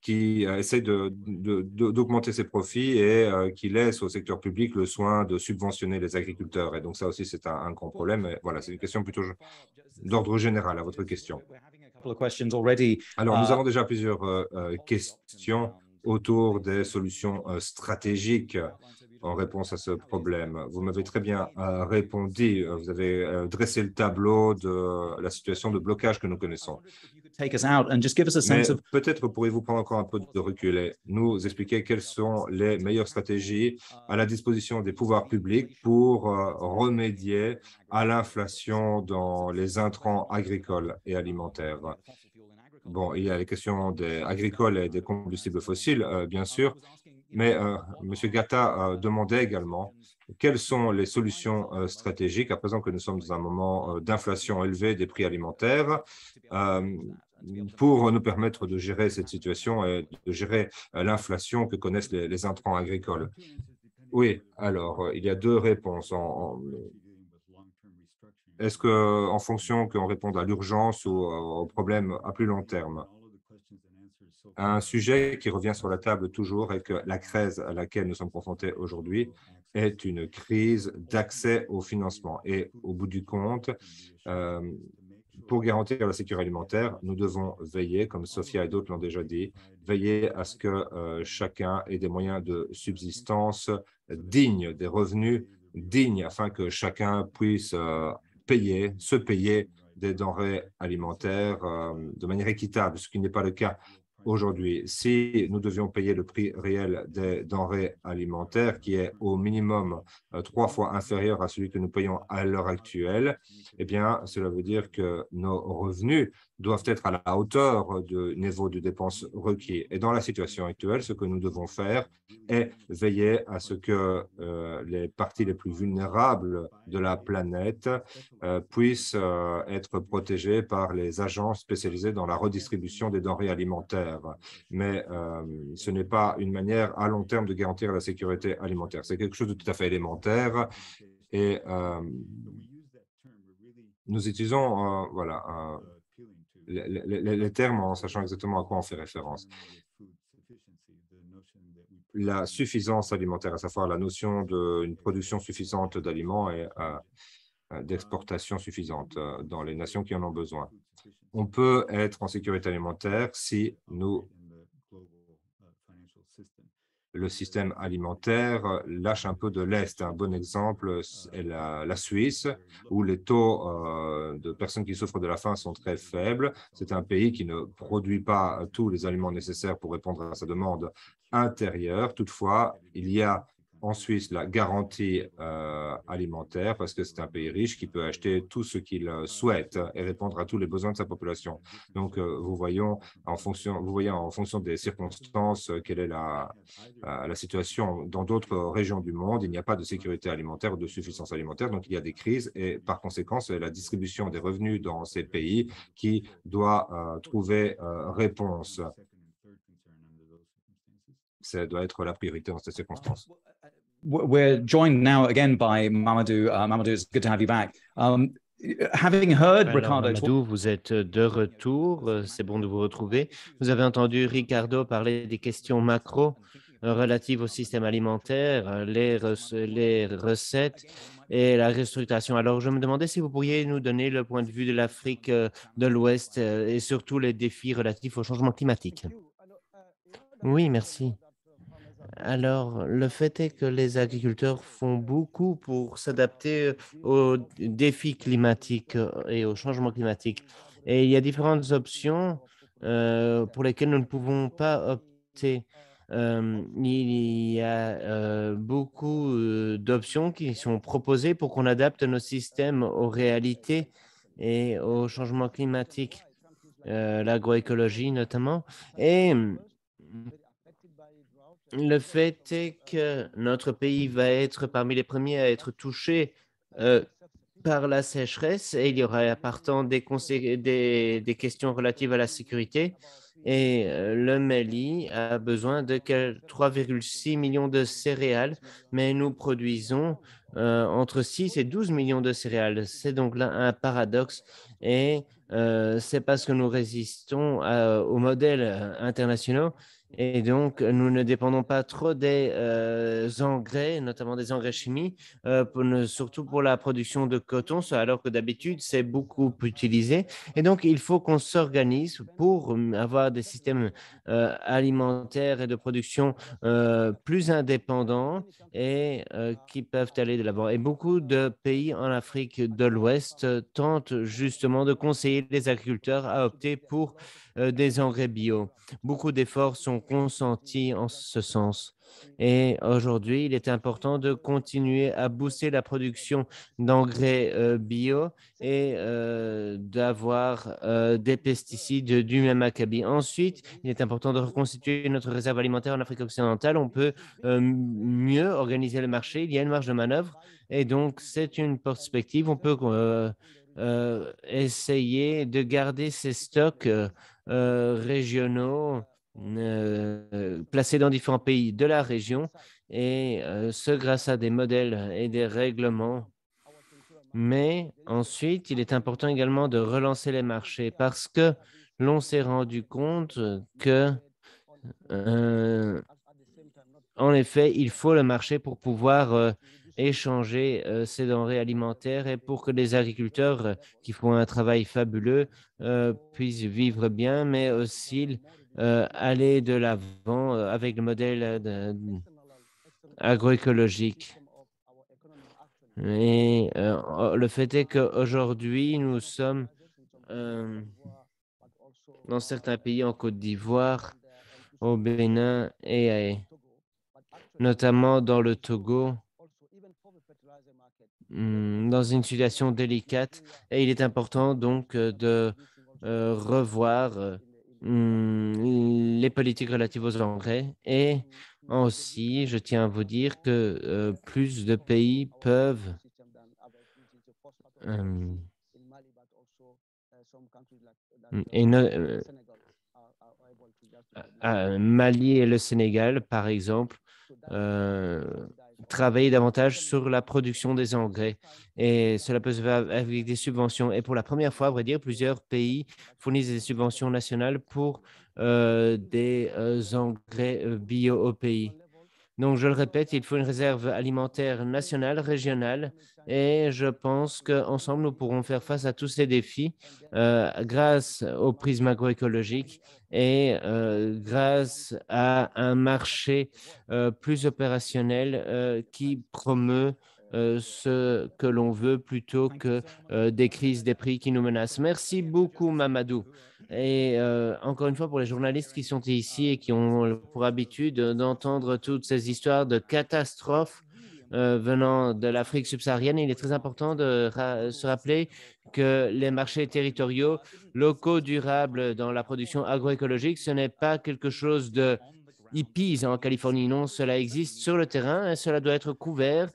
qui essaie d'augmenter ses profits et qui laisse au secteur public le soin de subventionner les agriculteurs. Et donc ça aussi, c'est un grand problème. Et voilà, c'est une question plutôt d'ordre général à votre question. Alors, nous avons déjà plusieurs questions autour des solutions stratégiques en réponse à ce problème. Vous m'avez très bien répondu. Vous avez dressé le tableau de la situation de blocage que nous connaissons. Mais peut-être pourriez-vous prendre encore un peu de recul et nous expliquer quelles sont les meilleures stratégies à la disposition des pouvoirs publics pour remédier à l'inflation dans les intrants agricoles et alimentaires. Bon, il y a les questions agricoles et des combustibles fossiles, bien sûr, mais M. Gatta demandait également quelles sont les solutions stratégiques, à présent que nous sommes dans un moment d'inflation élevée des prix alimentaires, pour nous permettre de gérer cette situation et de gérer l'inflation que connaissent les intrants agricoles. Oui, alors, il y a deux réponses. Est-ce qu'en fonction qu'on réponde à l'urgence ou au problème à plus long terme? Un sujet qui revient sur la table toujours est que la crise à laquelle nous sommes confrontés aujourd'hui est une crise d'accès au financement. Et au bout du compte, pour garantir la sécurité alimentaire, nous devons veiller, comme Sophia et d'autres l'ont déjà dit, veiller à ce que chacun ait des moyens de subsistance dignes, des revenus dignes, afin que chacun puisse se payer des denrées alimentaires de manière équitable, ce qui n'est pas le cas aujourd'hui. Si nous devions payer le prix réel des denrées alimentaires, qui est au minimum 3 fois inférieur à celui que nous payons à l'heure actuelle, eh bien, cela veut dire que nos revenus doivent être à la hauteur du niveau de dépenses requis. Et dans la situation actuelle, ce que nous devons faire est veiller à ce que les parties les plus vulnérables de la planète puissent être protégées par les agences spécialisées dans la redistribution des denrées alimentaires. Mais ce n'est pas une manière à long terme de garantir la sécurité alimentaire. C'est quelque chose de tout à fait élémentaire et nous utilisons voilà, les termes en sachant exactement à quoi on fait référence. La suffisance alimentaire, à savoir la notion d'une production suffisante d'aliments et d'exportation suffisante dans les nations qui en ont besoin. On peut être en sécurité alimentaire si le système alimentaire lâche un peu de l'Est. Un bon exemple est la Suisse, où les taux de personnes qui souffrent de la faim sont très faibles. C'est un pays qui ne produit pas tous les aliments nécessaires pour répondre à sa demande intérieure. Toutefois, il y a en Suisse la garantie alimentaire, parce que c'est un pays riche qui peut acheter tout ce qu'il souhaite et répondre à tous les besoins de sa population. Donc, vous voyez en fonction des circonstances quelle est la situation dans d'autres régions du monde. Il n'y a pas de sécurité alimentaire ou de suffisance alimentaire, donc il y a des crises et par conséquent, c'est la distribution des revenus dans ces pays qui doit trouver réponse. Ça doit être la priorité dans ces circonstances. We're joined now again by Mamadou. Mamadou, it's good to have you back. Having heard Alors, Ricardo Mamadou, vous êtes de retour. C'est bon de vous retrouver. Vous avez entendu Ricardo parler des questions macro relatives au système alimentaire, les recettes et la restructuration. Alors, je me demandais si vous pourriez nous donner le point de vue de l'Afrique de l'Ouest et surtout les défis relatifs au changement climatique. Oui, merci. Alors, le fait est que les agriculteurs font beaucoup pour s'adapter aux défis climatiques et au changement climatique. Et il y a différentes options pour lesquelles nous ne pouvons pas opter. il y a beaucoup d'options qui sont proposées pour qu'on adapte nos systèmes aux réalités et au changement climatique, l'agroécologie notamment. Et le fait est que notre pays va être parmi les premiers à être touché par la sécheresse et il y aura partant des questions relatives à la sécurité. Et le Mali a besoin de 3,6 millions de céréales, mais nous produisons entre 6 et 12 millions de céréales. C'est donc là un paradoxe et c'est parce que nous résistons aux modèles internationaux et donc nous ne dépendons pas trop des engrais, notamment des engrais chimiques, surtout pour la production de coton, alors que d'habitude, c'est beaucoup utilisé. Et donc, il faut qu'on s'organise pour avoir des systèmes alimentaires et de production plus indépendants et qui peuvent aller de l'avant. Et beaucoup de pays en Afrique de l'Ouest tentent justement de conseiller les agriculteurs à opter pour des engrais bio. Beaucoup d'efforts sont consentis en ce sens. Et aujourd'hui, il est important de continuer à booster la production d'engrais bio et d'avoir des pesticides du même acabit. Ensuite, il est important de reconstituer notre réserve alimentaire en Afrique occidentale. On peut mieux organiser le marché. Il y a une marge de manœuvre et donc c'est une perspective. On peut essayer de garder ces stocks régionaux placés dans différents pays de la région et ce grâce à des modèles et des règlements. Mais ensuite, il est important également de relancer les marchés parce que l'on s'est rendu compte que, en effet, il faut le marché pour pouvoir échanger ces denrées alimentaires et pour que les agriculteurs qui font un travail fabuleux puissent vivre bien, mais aussi aller de l'avant avec le modèle agroécologique. Et le fait est qu'aujourd'hui, nous sommes dans certains pays en Côte d'Ivoire, au Bénin et notamment dans le Togo, dans une situation délicate. Et il est important donc de revoir les politiques relatives aux engrais. Et aussi, je tiens à vous dire que plus de pays peuvent Mali et le Sénégal, par exemple, travailler davantage sur la production des engrais. Et cela peut se faire avec des subventions. Et pour la première fois, à vrai dire, plusieurs pays fournissent des subventions nationales pour des engrais bio au pays. Donc, je le répète, il faut une réserve alimentaire nationale, régionale, et je pense qu'ensemble, nous pourrons faire face à tous ces défis grâce au prisme agroécologique et grâce à un marché plus opérationnel qui promeut ce que l'on veut plutôt que des crises des prix qui nous menacent. Merci beaucoup, Mamadou. Et encore une fois, pour les journalistes qui sont ici et qui ont pour habitude d'entendre toutes ces histoires de catastrophes venant de l'Afrique subsaharienne, il est très important de se rappeler que les marchés territoriaux locaux durables dans la production agroécologique, ce n'est pas quelque chose de hippies en Californie. Non, cela existe sur le terrain et cela doit être couvert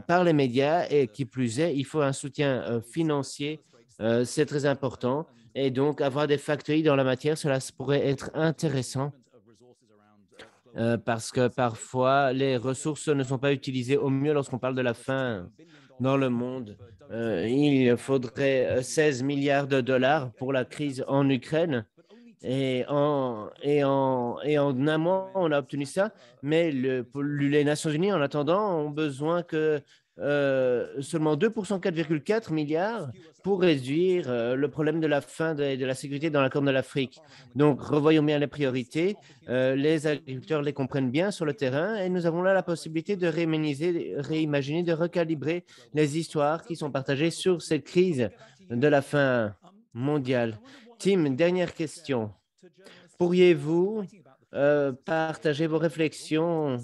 par les médias et qui plus est, il faut un soutien financier. C'est très important. Et donc, avoir des factories dans la matière, cela pourrait être intéressant parce que parfois, les ressources ne sont pas utilisées au mieux lorsqu'on parle de la faim dans le monde. Il faudrait 16 milliards de dollars pour la crise en Ukraine. Et en amont, on a obtenu ça, mais les Nations Unies, en attendant, ont besoin que seulement 2%, 4,4 milliards pour réduire le problème de la faim et de la sécurité dans la Corne de l'Afrique. Donc, revoyons bien les priorités. Les agriculteurs les comprennent bien sur le terrain et nous avons là la possibilité de réimaginer, de recalibrer les histoires qui sont partagées sur cette crise de la faim mondiale. Tim, dernière question. Pourriez-vous partager vos réflexions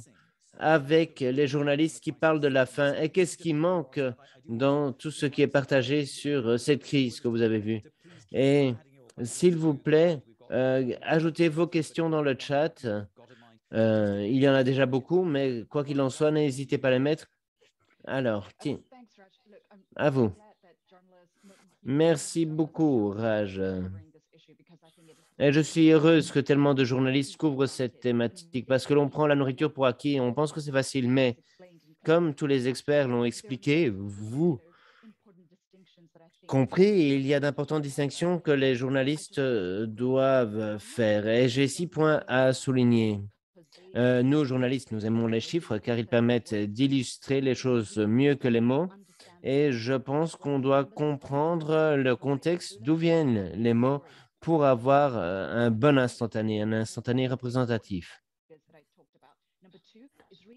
avec les journalistes qui parlent de la faim et qu'est-ce qui manque dans tout ce qui est partagé sur cette crise que vous avez vue. Et s'il vous plaît, ajoutez vos questions dans le chat. Il y en a déjà beaucoup, mais quoi qu'il en soit, n'hésitez pas à les mettre. Alors, tiens, à vous. Merci beaucoup, Raj. Et je suis heureuse que tellement de journalistes couvrent cette thématique parce que l'on prend la nourriture pour acquis et on pense que c'est facile. Mais comme tous les experts l'ont expliqué, vous compris, il y a d'importantes distinctions que les journalistes doivent faire. Et j'ai 6 points à souligner. Nous, journalistes, nous aimons les chiffres car ils permettent d'illustrer les choses mieux que les mots. Et je pense qu'on doit comprendre le contexte d'où viennent les mots pour avoir un bon instantané, un instantané représentatif.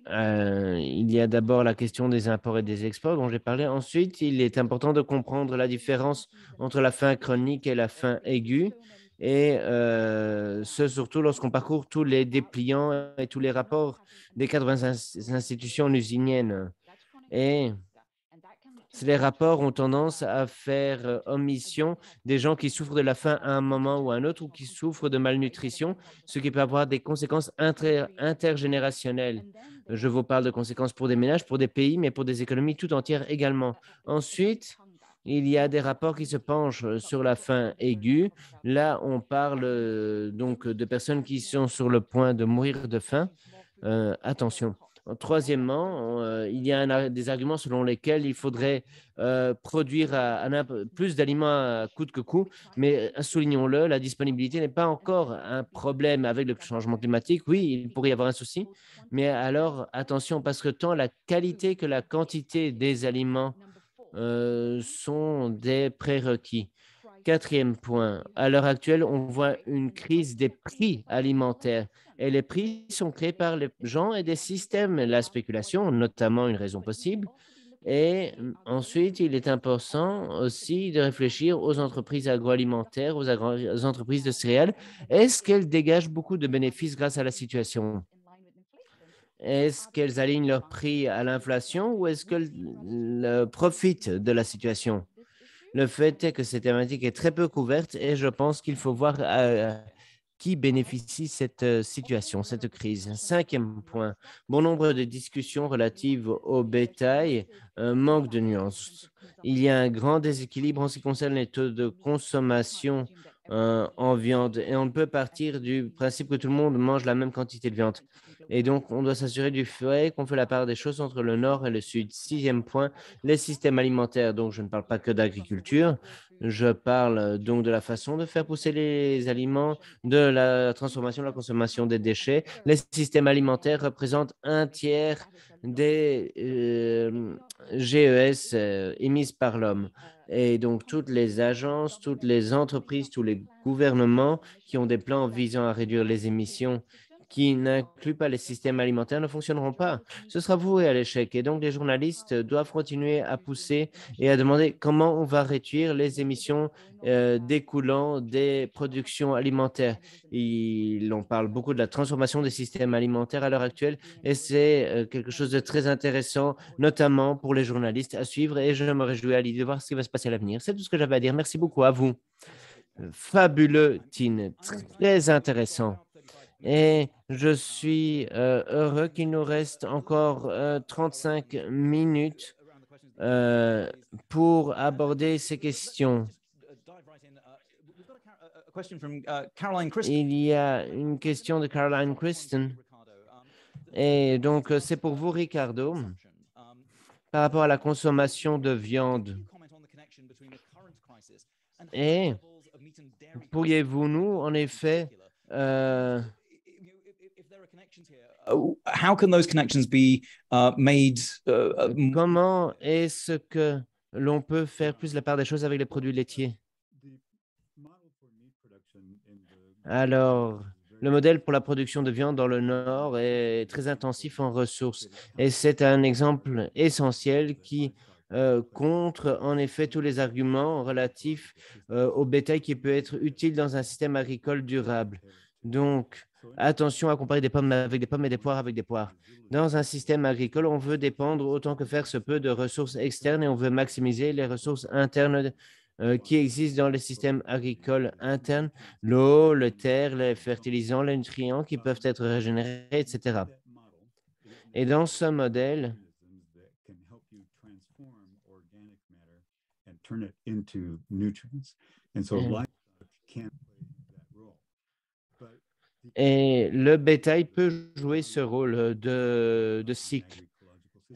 Il y a d'abord la question des imports et des exports dont j'ai parlé. Ensuite, il est important de comprendre la différence entre la faim chronique et la faim aiguë. Et ce, surtout lorsqu'on parcourt tous les dépliants et tous les rapports des 80 institutions usiniennes. Et les rapports ont tendance à faire omission des gens qui souffrent de la faim à un moment ou à un autre ou qui souffrent de malnutrition, ce qui peut avoir des conséquences intergénérationnelles. Je vous parle de conséquences pour des ménages, pour des pays, mais pour des économies tout entières également. Ensuite, il y a des rapports qui se penchent sur la faim aiguë. Là, on parle donc de personnes qui sont sur le point de mourir de faim. Attention. Troisièmement, il y a des arguments selon lesquels il faudrait produire plus d'aliments à coûte que coût, mais soulignons-le, la disponibilité n'est pas encore un problème avec le changement climatique. Oui, il pourrait y avoir un souci, mais alors attention, parce que tant la qualité que la quantité des aliments sont des prérequis. Quatrième point, à l'heure actuelle, on voit une crise des prix alimentaires et les prix sont créés par les gens et des systèmes. La spéculation, notamment une raison possible. Et ensuite, il est important aussi de réfléchir aux entreprises agroalimentaires, aux entreprises de céréales. Est-ce qu'elles dégagent beaucoup de bénéfices grâce à la situation? Est-ce qu'elles alignent leurs prix à l'inflation ou est-ce qu'elles profitent de la situation? Le fait est que cette thématique est très peu couverte et je pense qu'il faut voir qui bénéficie cette situation, cette crise. Cinquième point, bon nombre de discussions relatives au bétail, manque de nuances. Il y a un grand déséquilibre en ce qui concerne les taux de consommation en viande et on ne peut partir du principe que tout le monde mange la même quantité de viande. Et donc, on doit s'assurer du fait qu'on fait la part des choses entre le nord et le sud. Sixième point, les systèmes alimentaires. Donc, je ne parle pas que d'agriculture. Je parle donc de la façon de faire pousser les aliments, de la transformation, de la consommation des déchets. Les systèmes alimentaires représentent un tiers des GES émises par l'homme. Et donc, toutes les agences, toutes les entreprises, tous les gouvernements qui ont des plans visant à réduire les émissions qui n'incluent pas les systèmes alimentaires ne fonctionneront pas. Ce sera voué à l'échec. Et donc, les journalistes doivent continuer à pousser et à demander comment on va réduire les émissions découlant des productions alimentaires. On parle beaucoup de la transformation des systèmes alimentaires à l'heure actuelle et c'est quelque chose de très intéressant, notamment pour les journalistes à suivre et je me réjouis à l'idée de voir ce qui va se passer à l'avenir. C'est tout ce que j'avais à dire. Merci beaucoup à vous. Fabuleux, Tine. Très intéressant. Et je suis heureux qu'il nous reste encore 35 minutes pour aborder ces questions. Il y a une question de Caroline Christen. Et donc, c'est pour vous, Ricardo, par rapport à la consommation de viande. Et pourriez-vous nous, en effet, how can those connections be made? Comment est-ce que l'on peut faire plus la part des choses avec les produits laitiers? Alors, le modèle pour la production de viande dans le Nord est très intensif en ressources et c'est un exemple essentiel qui contre en effet tous les arguments relatifs au bétail qui peut être utile dans un système agricole durable. Donc, attention à comparer des pommes avec des pommes et des poires avec des poires. Dans un système agricole, on veut dépendre autant que faire se peut de ressources externes et on veut maximiser les ressources internes qui existent dans les systèmes agricoles internes, l'eau, le terre, les fertilisants, les nutriments qui peuvent être régénérés, etc. Et dans ce modèle, et le bétail peut jouer ce rôle de cycle.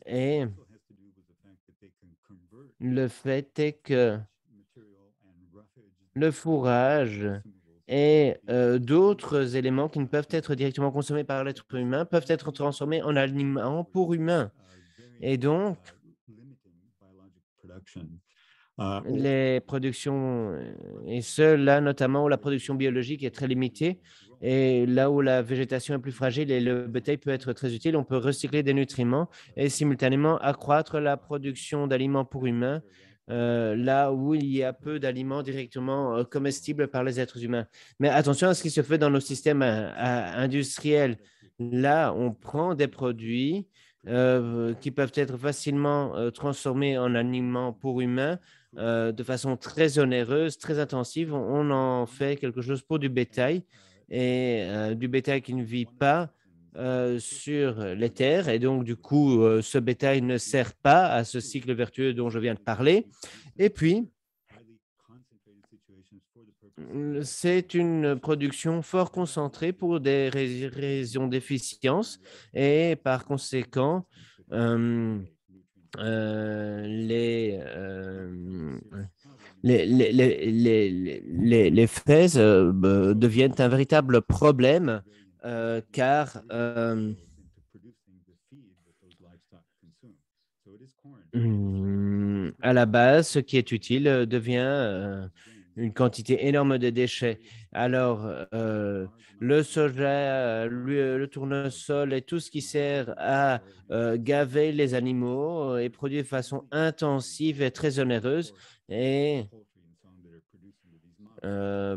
Et le fait est que le fourrage et d'autres éléments qui ne peuvent être directement consommés par l'être humain peuvent être transformés en aliments pour humains. Et donc, les productions, et cela notamment où la production biologique est très limitée, et là où la végétation est plus fragile et le bétail peut être très utile, on peut recycler des nutriments et simultanément accroître la production d'aliments pour humains, là où il y a peu d'aliments directement comestibles par les êtres humains. Mais attention à ce qui se fait dans nos systèmes industriels. Là, on prend des produits qui peuvent être facilement transformés en aliments pour humains de façon très onéreuse, très intensive. On en fait quelque chose pour du bétail et du bétail qui ne vit pas sur les terres. Et donc, du coup, ce bétail ne sert pas à ce cycle vertueux dont je viens de parler. Et puis, c'est une production fort concentrée pour des raisons d'efficience et par conséquent, les fraises deviennent un véritable problème car à la base, ce qui est utile devient une quantité énorme de déchets. Alors, le soja, le tournesol et tout ce qui sert à gaver les animaux est produit de façon intensive et très onéreuse. Et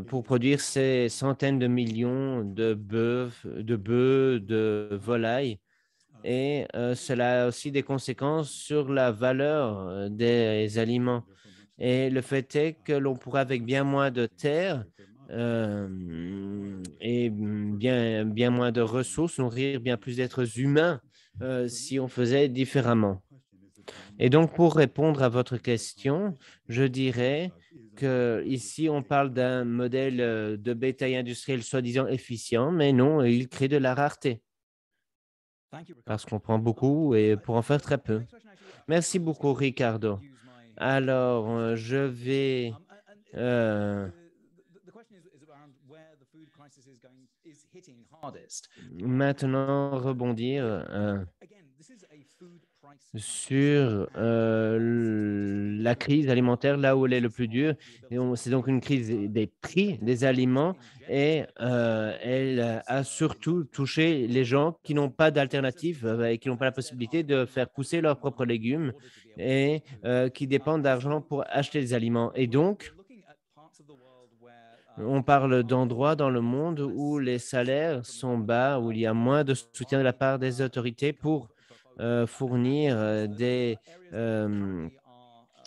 pour produire ces centaines de millions de bœufs, de volailles, et cela a aussi des conséquences sur la valeur des aliments. Et le fait est que l'on pourrait, avec bien moins de terre et bien moins de ressources, nourrir bien plus d'êtres humains si on faisait différemment. Et donc, pour répondre à votre question, je dirais que ici on parle d'un modèle de bétail industriel soi-disant efficient, mais non, il crée de la rareté parce qu'on prend beaucoup et pour en faire très peu. Merci beaucoup, Ricardo. Alors, je vais maintenant rebondir sur la crise alimentaire, là où elle est le plus dure. C'est donc une crise des prix des aliments et elle a surtout touché les gens qui n'ont pas d'alternative et qui n'ont pas la possibilité de faire pousser leurs propres légumes et qui dépendent d'argent pour acheter des aliments. Et donc, on parle d'endroits dans le monde où les salaires sont bas, où il y a moins de soutien de la part des autorités pour fournir de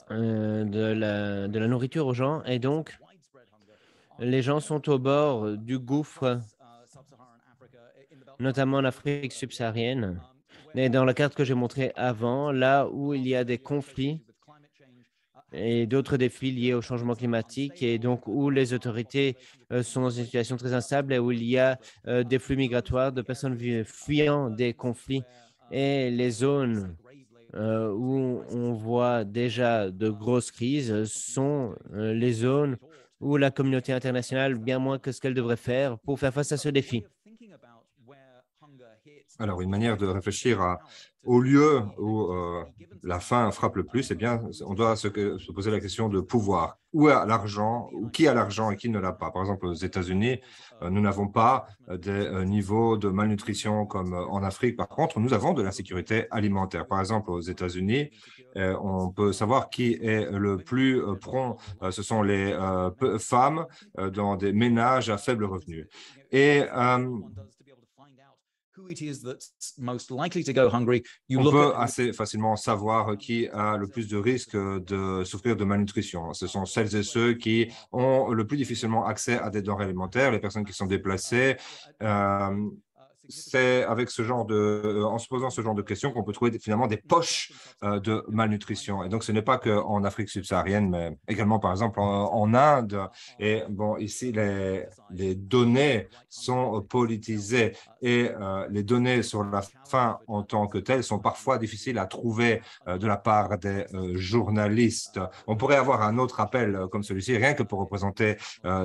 la nourriture aux gens. Et donc, les gens sont au bord du gouffre, notamment en Afrique subsaharienne. Et dans la carte que j'ai montrée avant, là où il y a des conflits et d'autres défis liés au changement climatique et donc où les autorités sont dans une situation très instable et où il y a des flux migratoires de personnes fuyant des conflits et les zones où on voit déjà de grosses crises sont les zones où la communauté internationale, bien moins que ce qu'elle devrait faire pour faire face à ce défi. Alors, une manière de réfléchir au lieu où la faim frappe le plus, eh bien, on doit se poser la question de pouvoir. Où est l'argent, ou qui a l'argent et qui ne l'a pas? Par exemple, aux États-Unis, nous n'avons pas des niveaux de malnutrition comme en Afrique. Par contre, nous avons de l'insécurité alimentaire. Par exemple, aux États-Unis, on peut savoir qui est le plus prompt. Ce sont les femmes dans des ménages à faible revenu. Et on peut assez facilement savoir qui a le plus de risques de souffrir de malnutrition. Ce sont celles et ceux qui ont le plus difficilement accès à des denrées alimentaires, les personnes qui sont déplacées. C'est avec ce genre en se posant ce genre de questions qu'on peut trouver finalement des poches de malnutrition. Et donc, ce n'est pas qu'en Afrique subsaharienne, mais également, par exemple, en Inde. Et bon, ici, les données sont politisées et les données sur la faim en tant que telles sont parfois difficiles à trouver de la part des journalistes. On pourrait avoir un autre appel comme celui-ci, rien que pour représenter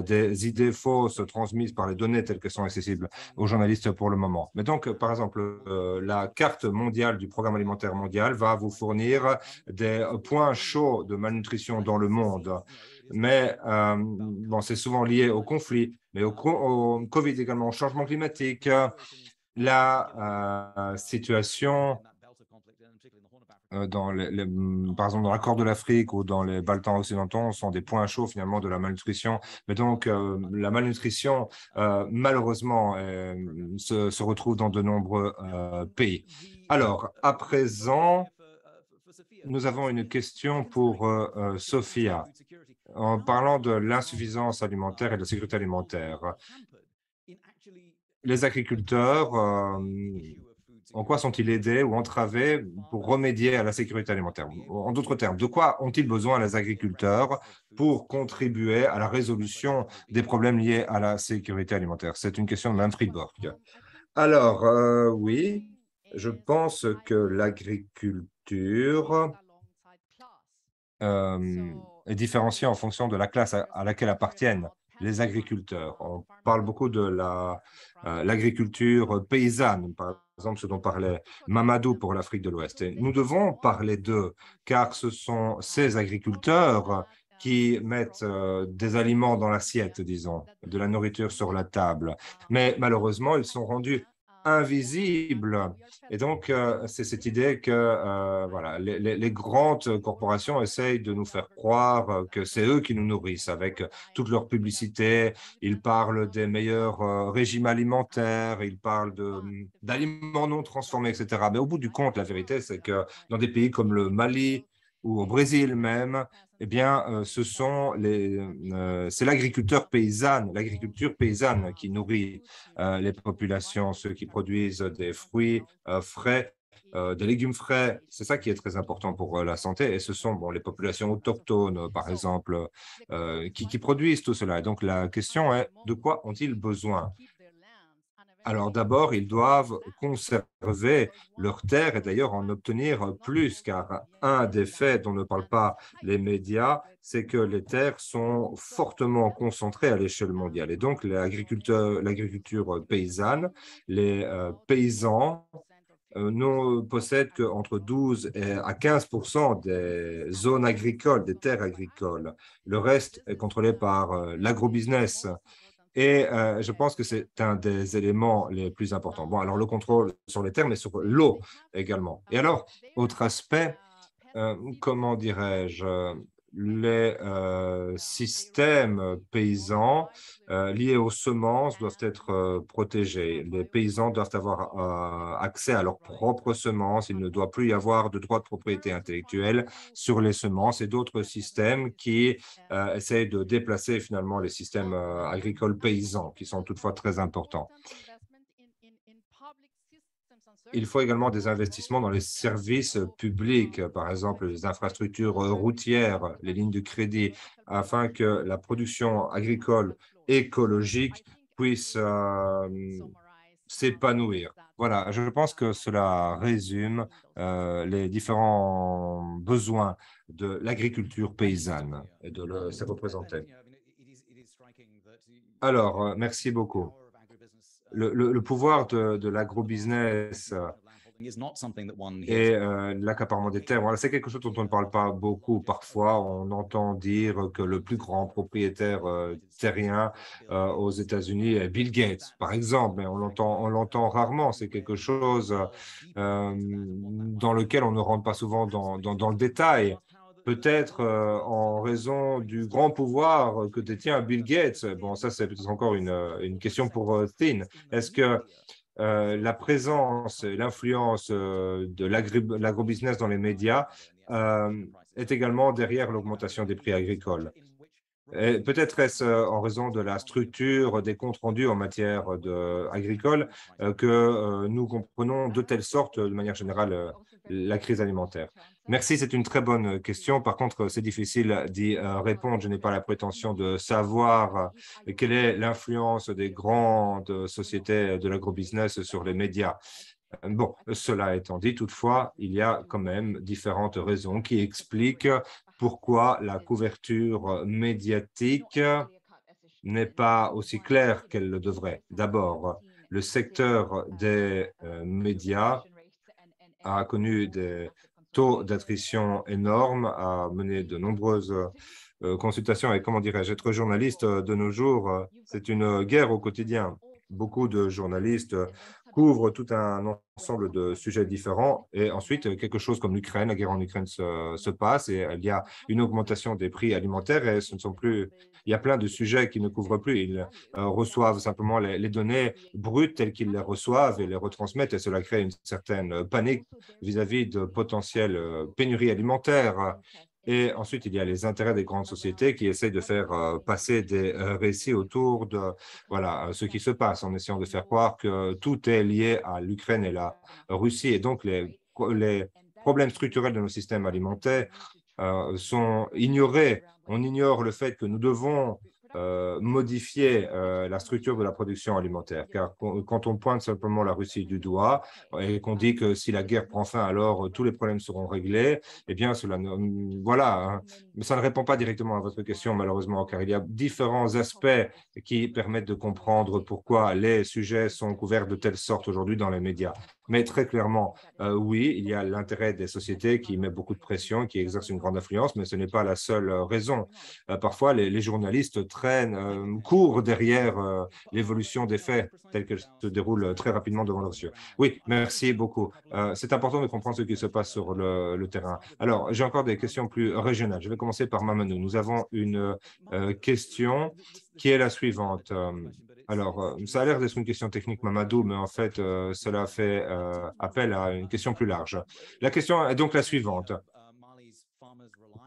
des idées fausses transmises par les données telles qu'elles sont accessibles aux journalistes pour le moment. Mais donc, par exemple, la carte mondiale du programme alimentaire mondial va vous fournir des points chauds de malnutrition dans le monde. Mais bon, c'est souvent lié au conflit, mais au Covid également, au changement climatique, la situation par exemple, dans la Corne de l'Afrique ou dans les Balkans occidentaux sont des points chauds finalement de la malnutrition. Mais donc, la malnutrition, malheureusement, se retrouve dans de nombreux pays. Alors, à présent, nous avons une question pour Sophia. En parlant de l'insuffisance alimentaire et de la sécurité alimentaire, les agriculteurs, en quoi sont-ils aidés ou entravés pour remédier à la sécurité alimentaire? En d'autres termes, de quoi ont-ils besoin les agriculteurs pour contribuer à la résolution des problèmes liés à la sécurité alimentaire? C'est une question de Manfred Borg. Alors, oui, je pense que l'agriculture est différenciée en fonction de la classe à laquelle appartiennent les agriculteurs. On parle beaucoup de l'agriculture paysanne, par exemple, ce dont parlait Mamadou pour l'Afrique de l'Ouest. Et nous devons parler d'eux, car ce sont ces agriculteurs qui mettent des aliments dans l'assiette, disons, de la nourriture sur la table. Mais malheureusement, ils sont rendus invisibles. Et donc, c'est cette idée que voilà, les grandes corporations essayent de nous faire croire que c'est eux qui nous nourrissent avec toute leur publicité. Ils parlent des meilleurs régimes alimentaires, ils parlent d'aliments non transformés, etc. Mais au bout du compte, la vérité, c'est que dans des pays comme le Mali ou au Brésil même, eh bien, c'est l'agriculture paysanne qui nourrit les populations, ceux qui produisent des fruits frais, des légumes frais. C'est ça qui est très important pour la santé. Et ce sont les populations autochtones, par exemple, qui produisent tout cela. Et donc, la question est, de quoi ont-ils besoin? Alors d'abord, ils doivent conserver leurs terres et d'ailleurs en obtenir plus, car un des faits dont ne parlent pas les médias, c'est que les terres sont fortement concentrées à l'échelle mondiale. Et donc l'agriculture paysanne, les paysans ne possèdent qu'entre 12 à 15% des zones agricoles, des terres agricoles. Le reste est contrôlé par l'agrobusiness. Et je pense que c'est un des éléments les plus importants. Bon, alors le contrôle sur les terres, mais sur l'eau également. Et alors, autre aspect, comment dirais-je, les systèmes paysans liés aux semences doivent être protégés. Les paysans doivent avoir accès à leurs propres semences. Il ne doit plus y avoir de droit de propriété intellectuelle sur les semences et d'autres systèmes qui essayent de déplacer finalement les systèmes agricoles paysans, qui sont toutefois très importants. Il faut également des investissements dans les services publics, par exemple les infrastructures routières, les lignes de crédit, afin que la production agricole écologique puisse s'épanouir. Voilà, je pense que cela résume les différents besoins de l'agriculture paysanne et de se représenter. Alors, merci beaucoup. le pouvoir de l'agrobusiness et l'accaparement des terres, voilà, c'est quelque chose dont on ne parle pas beaucoup. Parfois, on entend dire que le plus grand propriétaire terrien aux États-Unis est Bill Gates, par exemple, mais on l'entend rarement. C'est quelque chose dans lequel on ne rentre pas souvent dans le détail. Peut-être en raison du grand pouvoir que détient Bill Gates. Bon, ça, c'est peut-être encore une question pour Thin. Est-ce que la présence et l'influence de l'agrobusiness dans les médias est également derrière l'augmentation des prix agricoles? Peut-être est-ce en raison de la structure des comptes rendus en matière agricole que nous comprenons de telle sorte, de manière générale, la crise alimentaire. Merci, c'est une très bonne question. Par contre, c'est difficile d'y répondre. Je n'ai pas la prétention de savoir quelle est l'influence des grandes sociétés de l'agrobusiness sur les médias. Bon, cela étant dit, toutefois, il y a quand même différentes raisons qui expliquent pourquoi la couverture médiatique n'est pas aussi claire qu'elle le devrait. D'abord, le secteur des médias a connu des taux d'attrition énormes, a mené de nombreuses consultations. Et comment dirais-je, être journaliste de nos jours, c'est une guerre au quotidien. Beaucoup de journalistes couvrent tout un ensemble de sujets différents. Et ensuite, quelque chose comme l'Ukraine, la guerre en Ukraine se passe et il y a une augmentation des prix alimentaires et ce ne sont plus. Il y a plein de sujets qu'ils ne couvrent plus. Ils reçoivent simplement les données brutes telles qu'ils les reçoivent et les retransmettent et cela crée une certaine panique vis-à-vis de potentielles pénuries alimentaires. Et ensuite, il y a les intérêts des grandes sociétés qui essayent de faire passer des récits autour de voilà, ce qui se passe en essayant de faire croire que tout est lié à l'Ukraine et la Russie. Et donc, les problèmes structurels de nos systèmes alimentaires sont ignorés. On ignore le fait que nous devons modifier la structure de la production alimentaire. Car quand on pointe simplement la Russie du doigt et qu'on dit que si la guerre prend fin, alors tous les problèmes seront réglés, eh bien, cela voilà, hein. Mais ça ne répond pas directement à votre question, malheureusement, car il y a différents aspects qui permettent de comprendre pourquoi les sujets sont couverts de telle sorte aujourd'hui dans les médias. Mais très clairement, oui, il y a l'intérêt des sociétés qui met beaucoup de pression, qui exerce une grande influence, mais ce n'est pas la seule raison. Parfois, les journalistes courent derrière l'évolution des faits tels qu'elle se déroule très rapidement devant leurs yeux. Oui, merci beaucoup. C'est important de comprendre ce qui se passe sur le terrain. Alors, j'ai encore des questions plus régionales. Je vais commencer par Mamadou. Nous avons une question qui est la suivante. Alors, ça a l'air d'être une question technique, Mamadou, mais en fait, cela fait appel à une question plus large. La question est donc la suivante.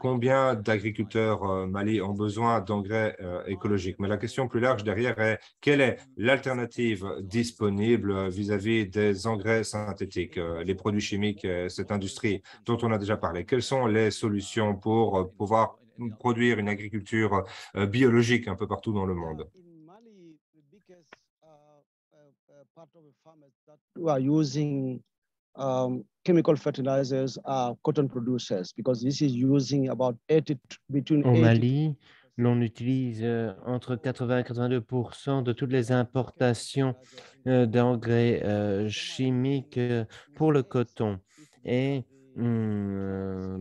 Combien d'agriculteurs Mali ont besoin d'engrais écologiques? Mais la question plus large derrière est quelle est l'alternative disponible vis-à-vis des engrais synthétiques, les produits chimiques, cette industrie dont on a déjà parlé? Quelles sont les solutions pour pouvoir produire une agriculture biologique un peu partout dans le monde? Chemical fertilizers are cotton producers because this is using about 80 between Au 80. Mali, l'on utilise entre 80 et 82% de toutes les importations d'engrais chimiques pour le coton. Et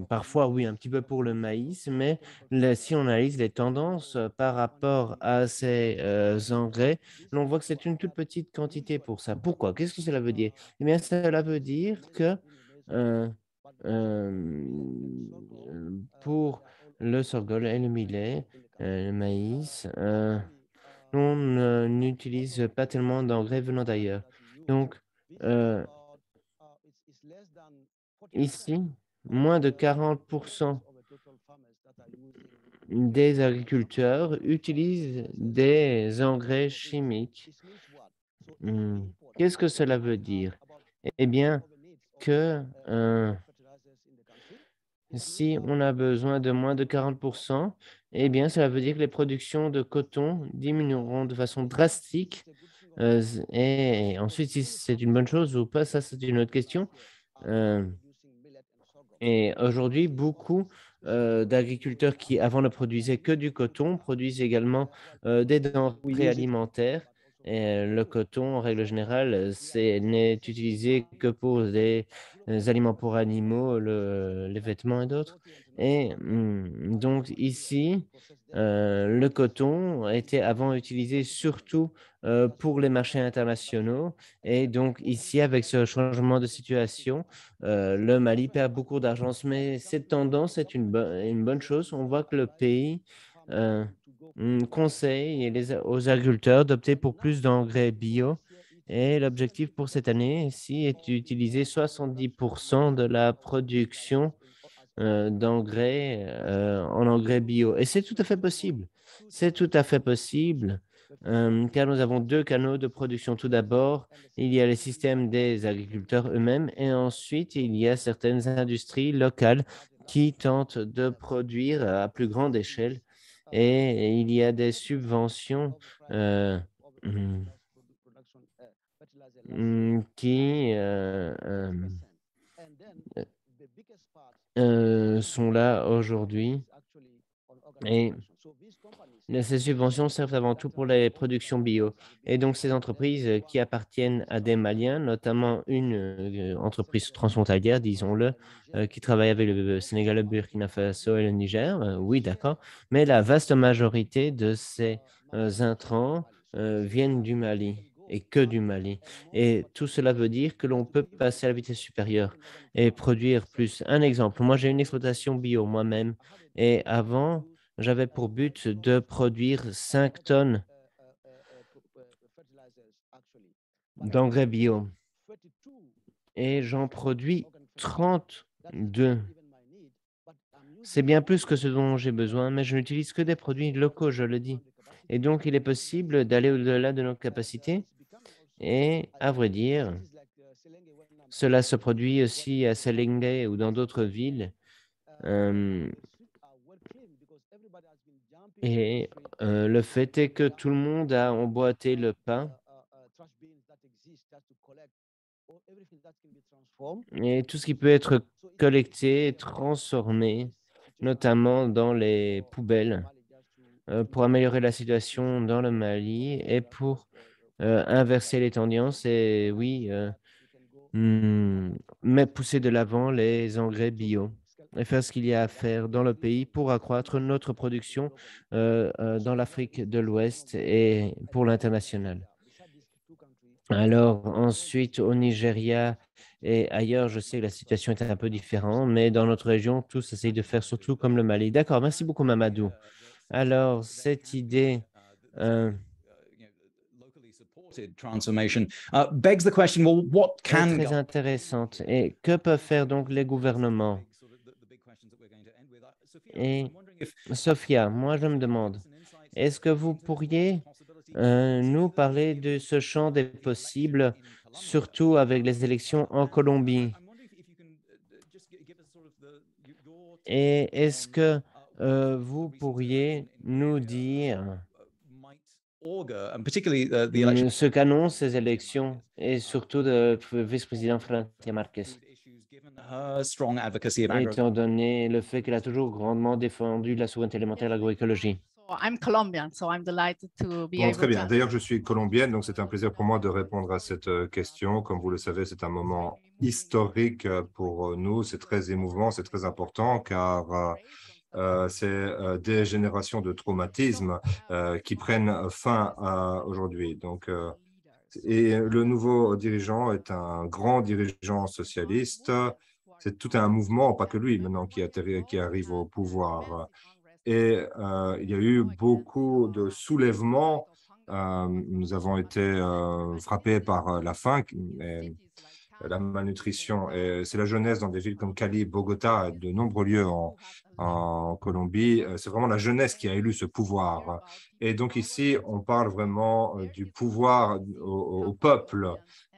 parfois, oui, un petit peu pour le maïs, mais si on analyse les tendances par rapport à ces engrais, l'on voit que c'est une toute petite quantité pour ça. Pourquoi? Qu'est-ce que cela veut dire? Eh bien, cela veut dire que pour le sorgho et le millet, le maïs, on n'utilise pas tellement d'engrais venant d'ailleurs. Donc, ici, moins de 40% des agriculteurs utilisent des engrais chimiques. Qu'est-ce que cela veut dire? Eh bien, que si on a besoin de moins de 40%, eh bien, cela veut dire que les productions de coton diminueront de façon drastique. Et ensuite, si c'est une bonne chose ou pas, ça, c'est une autre question. Et aujourd'hui, beaucoup d'agriculteurs qui, avant, ne produisaient que du coton, produisent également des denrées alimentaires. Et le coton, en règle générale, n'est utilisé que pour des aliments pour animaux, les vêtements et d'autres. Et donc ici, le coton était avant utilisé surtout pour les marchés internationaux. Et donc ici, avec ce changement de situation, le Mali perd beaucoup d'argent. Mais cette tendance est une bonne chose. On voit que le pays conseille aux agriculteurs d'opter pour plus d'engrais bio. Et l'objectif pour cette année ici est d'utiliser 70% de la production d'engrais en engrais bio. Et c'est tout à fait possible. C'est tout à fait possible car nous avons deux canaux de production. Tout d'abord, il y a les systèmes des agriculteurs eux-mêmes et ensuite, il y a certaines industries locales qui tentent de produire à plus grande échelle et il y a des subventions mm, qui sont là aujourd'hui. Et ces subventions servent avant tout pour les productions bio. Et donc, ces entreprises qui appartiennent à des Maliens, notamment une entreprise transfrontalière, disons-le, qui travaille avec le Sénégal, le Burkina Faso et le Niger, oui, d'accord, mais la vaste majorité de ces intrants viennent du Mali et que du Mali. Et tout cela veut dire que l'on peut passer à la vitesse supérieure et produire plus. Un exemple, moi j'ai une exploitation bio moi-même et avant, j'avais pour but de produire 5 tonnes d'engrais bio et j'en produis 32. C'est bien plus que ce dont j'ai besoin, mais je n'utilise que des produits locaux, je le dis. Et donc, il est possible d'aller au-delà de nos capacités. Et à vrai dire, cela se produit aussi à Selengue ou dans d'autres villes. Et le fait est que tout le monde a emboîté le pas et tout ce qui peut être collecté et transformé, notamment dans les poubelles, pour améliorer la situation dans le Mali et pour inverser les tendances et oui, mais pousser de l'avant les engrais bio et faire ce qu'il y a à faire dans le pays pour accroître notre production dans l'Afrique de l'Ouest et pour l'international. Alors ensuite, au Nigeria et ailleurs, je sais que la situation est un peu différente, mais dans notre région, tous essayent de faire surtout comme le Mali. D'accord, merci beaucoup, Mamadou. Alors, cette idée transformation begs the question, well, what est can très intéressante. Et que peuvent faire donc les gouvernements? Et Sophia, moi je me demande, est-ce que vous pourriez nous parler de ce champ des possibles, surtout avec les élections en Colombie? Et est-ce que vous pourriez nous dire ce qu'annoncent ces élections et surtout de vice-président Francia Marquez, étant donné le fait qu'elle a toujours grandement défendu la souveraineté alimentaire et l'agroécologie? I'm Colombian, so I'm delighted to be Bon, able très bien. to. D'ailleurs, je suis colombienne, donc c'est un plaisir pour moi de répondre à cette question. Comme vous le savez, c'est un moment historique pour nous. C'est très émouvant, c'est très important car c'est des générations de traumatismes qui prennent fin aujourd'hui. Donc, et le nouveau dirigeant est un grand dirigeant socialiste. C'est tout un mouvement, pas que lui maintenant, qui arrive au pouvoir. Et il y a eu beaucoup de soulèvements. Nous avons été frappés par la faim et la malnutrition. Et c'est la jeunesse dans des villes comme Cali, Bogota, de nombreux lieux en Colombie. C'est vraiment la jeunesse qui a élu ce pouvoir. Et donc ici, on parle vraiment du pouvoir au peuple.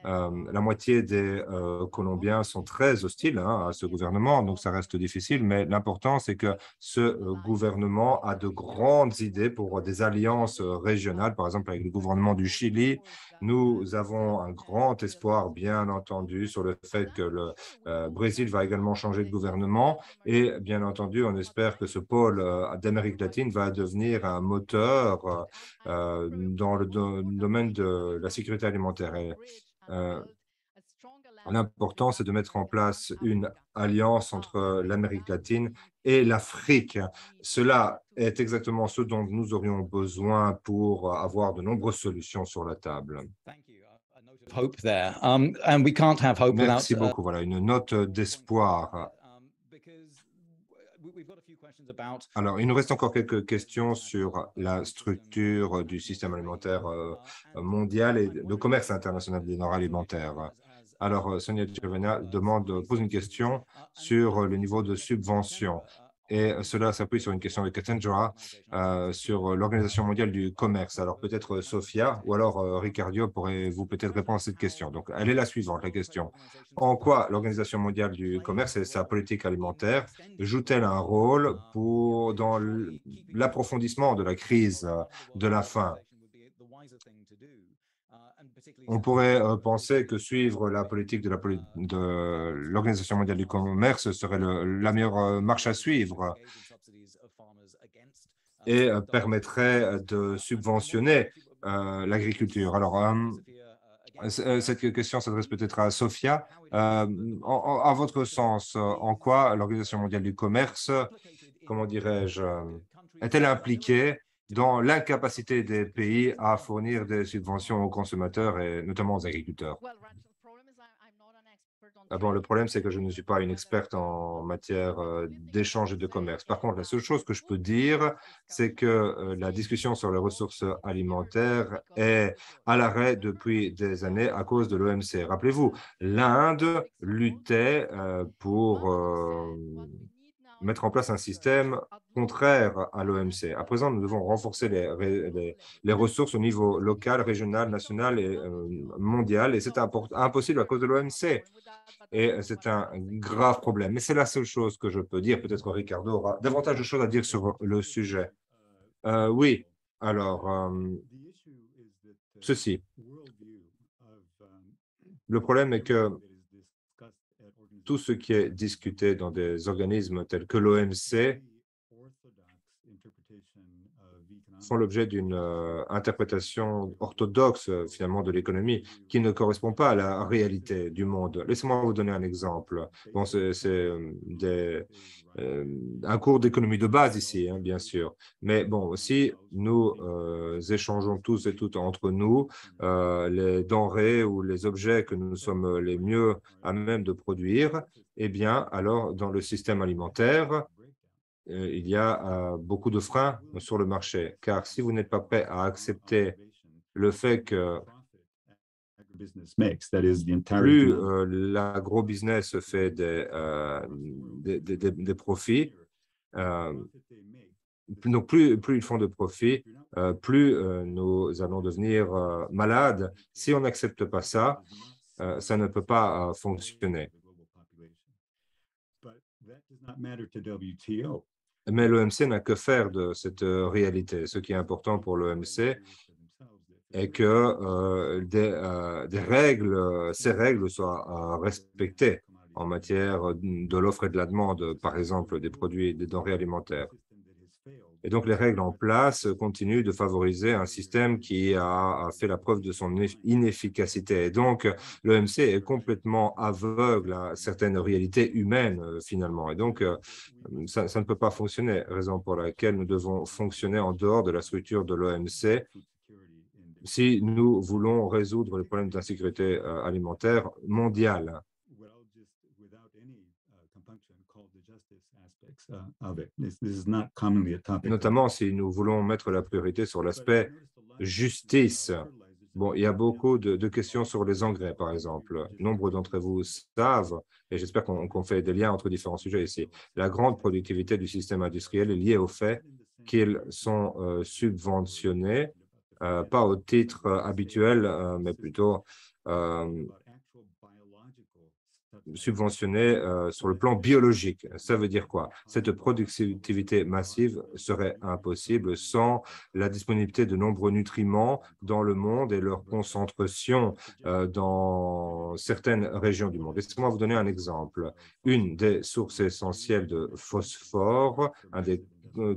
La moitié des Colombiens sont très hostiles à ce gouvernement, donc ça reste difficile, mais l'important, c'est que ce gouvernement a de grandes idées pour des alliances régionales, par exemple avec le gouvernement du Chili. Nous avons un grand espoir, bien entendu, sur le fait que le Brésil va également changer de gouvernement et, bien entendu, on espère que ce pôle d'Amérique latine va devenir un moteur dans le domaine de la sécurité alimentaire. L'important, c'est de mettre en place une alliance entre l'Amérique latine et l'Afrique. Cela est exactement ce dont nous aurions besoin pour avoir de nombreuses solutions sur la table. Hope there. And we can't have hope Merci without, beaucoup. Voilà, une note d'espoir. Alors, il nous reste encore quelques questions sur la structure du système alimentaire mondial et le commerce international des denrées alimentaires. Alors, Sonia Giovanna pose une question sur le niveau de subvention. Et cela s'appuie sur une question de Cassandra sur l'Organisation mondiale du commerce. Alors, peut-être Sophia ou alors Ricardo pourrez-vous peut-être répondre à cette question. Donc, elle est la suivante, la question. En quoi l'Organisation mondiale du commerce et sa politique alimentaire joue-t-elle un rôle dans l'approfondissement de la crise de la faim? On pourrait penser que suivre la politique de l'Organisation mondiale du commerce serait la meilleure marche à suivre et permettrait de subventionner l'agriculture. Alors, cette question s'adresse peut-être à Sophia. À votre sens, en quoi l'Organisation mondiale du commerce, comment dirais-je, est-elle impliquée dans l'incapacité des pays à fournir des subventions aux consommateurs et notamment aux agriculteurs? Bon, le problème, c'est que je ne suis pas une experte en matière d'échange et de commerce. Par contre, la seule chose que je peux dire, c'est que la discussion sur les ressources alimentaires est à l'arrêt depuis des années à cause de l'OMC. Rappelez-vous, l'Inde luttait pour mettre en place un système contraire à l'OMC. À présent, nous devons renforcer les ressources au niveau local, régional, national et mondial, et c'est impossible à cause de l'OMC. Et c'est un grave problème. Mais c'est la seule chose que je peux dire. Peut-être Ricardo aura davantage de choses à dire sur le sujet. Oui, alors, ceci. Le problème est que tout ce qui est discuté dans des organismes tels que l'OMC font l'objet d'une interprétation orthodoxe, finalement, de l'économie qui ne correspond pas à la réalité du monde. Laissez-moi vous donner un exemple. Bon, c'est un cours d'économie de base ici, hein, bien sûr. Mais bon, si nous échangeons tous et toutes entre nous les denrées ou les objets que nous sommes les mieux à même de produire, eh bien, alors, dans le système alimentaire, il y a beaucoup de freins sur le marché, car si vous n'êtes pas prêt à accepter le fait que plus l'agro-business fait des profits, donc plus ils font de profits, plus nous allons devenir malades. Si on n'accepte pas ça, ça ne peut pas fonctionner. Mais l'OMC n'a que faire de cette réalité. Ce qui est important pour l'OMC est que ces règles soient respectées en matière de l'offre et de la demande, par exemple, des produits, des denrées alimentaires. Et donc, les règles en place continuent de favoriser un système qui a fait la preuve de son inefficacité. Et donc, l'OMC est complètement aveugle à certaines réalités humaines, finalement. Et donc, ça ne peut pas fonctionner, raison pour laquelle nous devons fonctionner en dehors de la structure de l'OMC si nous voulons résoudre les problèmes d'insécurité alimentaire mondiale. Notamment si nous voulons mettre la priorité sur l'aspect justice. Bon, il y a beaucoup de questions sur les engrais, par exemple. Nombre d'entre vous savent, et j'espère qu'on fait des liens entre différents sujets ici, la grande productivité du système industriel est liée au fait qu'ils sont subventionnés, pas au titre habituel, mais plutôt subventionner sur le plan biologique. Ça veut dire quoi? Cette productivité massive serait impossible sans la disponibilité de nombreux nutriments dans le monde et leur concentration dans certaines régions du monde. Laissez-moi vous donner un exemple. Une des sources essentielles de phosphore, un des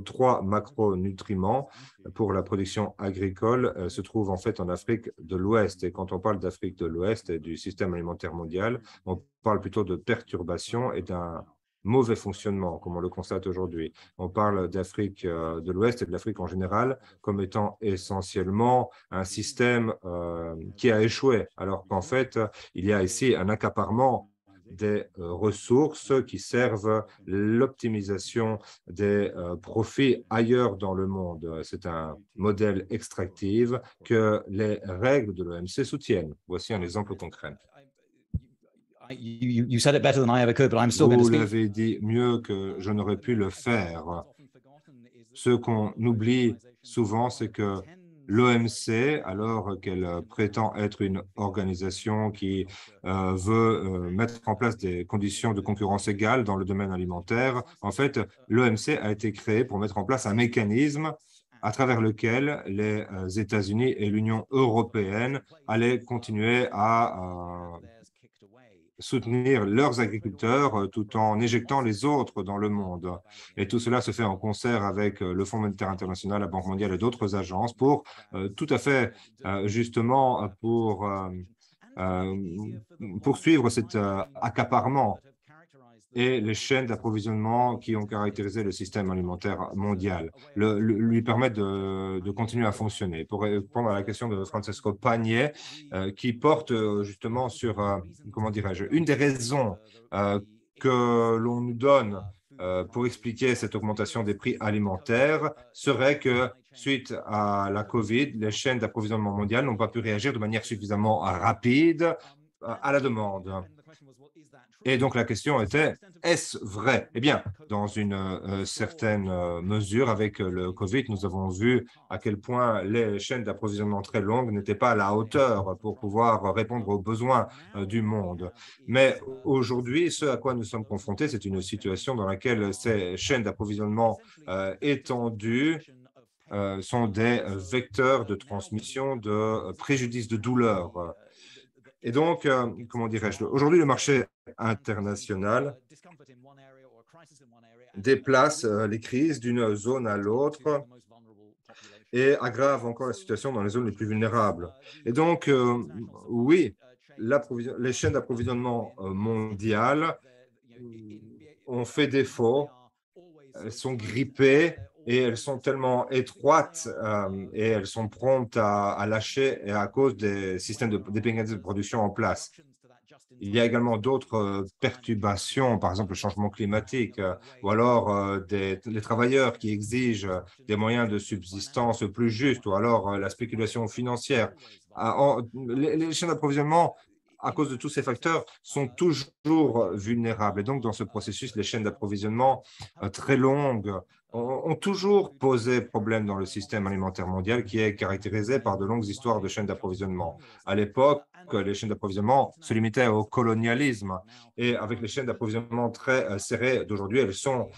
3 macronutriments pour la production agricole se trouve en fait en Afrique de l'Ouest. Et quand on parle d'Afrique de l'Ouest et du système alimentaire mondial, on parle plutôt de perturbation et d'un mauvais fonctionnement, comme on le constate aujourd'hui. On parle d'Afrique de l'Ouest et de l'Afrique en général comme étant essentiellement un système qui a échoué, alors qu'en fait, il y a ici un accaparement des ressources qui servent l'optimisation des profits ailleurs dans le monde. C'est un modèle extractif que les règles de l'OMC soutiennent. Voici un exemple concret. You said it better than I ever could, but I'm still going to Vous speak. l'avez dit mieux que je n'aurais pu le faire. Ce qu'on oublie souvent, c'est que l'OMC, alors qu'elle prétend être une organisation qui veut mettre en place des conditions de concurrence égales dans le domaine alimentaire, en fait, l'OMC a été créé pour mettre en place un mécanisme à travers lequel les États-Unis et l'Union européenne allaient continuer à soutenir leurs agriculteurs tout en éjectant les autres dans le monde. Et tout cela se fait en concert avec le Fonds monétaire international, la Banque mondiale et d'autres agences pour tout à fait justement pour poursuivre cet accaparement et les chaînes d'approvisionnement qui ont caractérisé le système alimentaire mondial, lui permettent de continuer à fonctionner. Pour répondre à la question de Francesco Pagné, qui porte justement sur, comment dirais-je, une des raisons que l'on nous donne pour expliquer cette augmentation des prix alimentaires serait que, suite à la COVID, les chaînes d'approvisionnement mondiales n'ont pas pu réagir de manière suffisamment rapide à la demande. Et donc, la question était, est-ce vrai? Eh bien, dans une certaine mesure, avec le COVID, nous avons vu à quel point les chaînes d'approvisionnement très longues n'étaient pas à la hauteur pour pouvoir répondre aux besoins du monde. Mais aujourd'hui, ce à quoi nous sommes confrontés, c'est une situation dans laquelle ces chaînes d'approvisionnement étendues sont des vecteurs de transmission de préjudice, de douleur. Et donc, comment dirais-je, aujourd'hui, le marché international déplace les crises d'une zone à l'autre et aggrave encore la situation dans les zones les plus vulnérables. Et donc, oui, les chaînes d'approvisionnement mondiales ont fait défaut, elles sont grippées et elles sont tellement étroites et elles sont promptes à lâcher et à cause des systèmes des mécanismes de production en place. Il y a également d'autres perturbations, par exemple le changement climatique, ou alors les travailleurs qui exigent des moyens de subsistance plus justes, ou alors la spéculation financière. Les chaînes d'approvisionnement, à cause de tous ces facteurs, sont toujours vulnérables. Et donc, dans ce processus, les chaînes d'approvisionnement très longues ont toujours posé problème dans le système alimentaire mondial qui est caractérisé par de longues histoires de chaînes d'approvisionnement. À l'époque, les chaînes d'approvisionnement se limitaient au colonialisme et avec les chaînes d'approvisionnement très serrées d'aujourd'hui, elles sont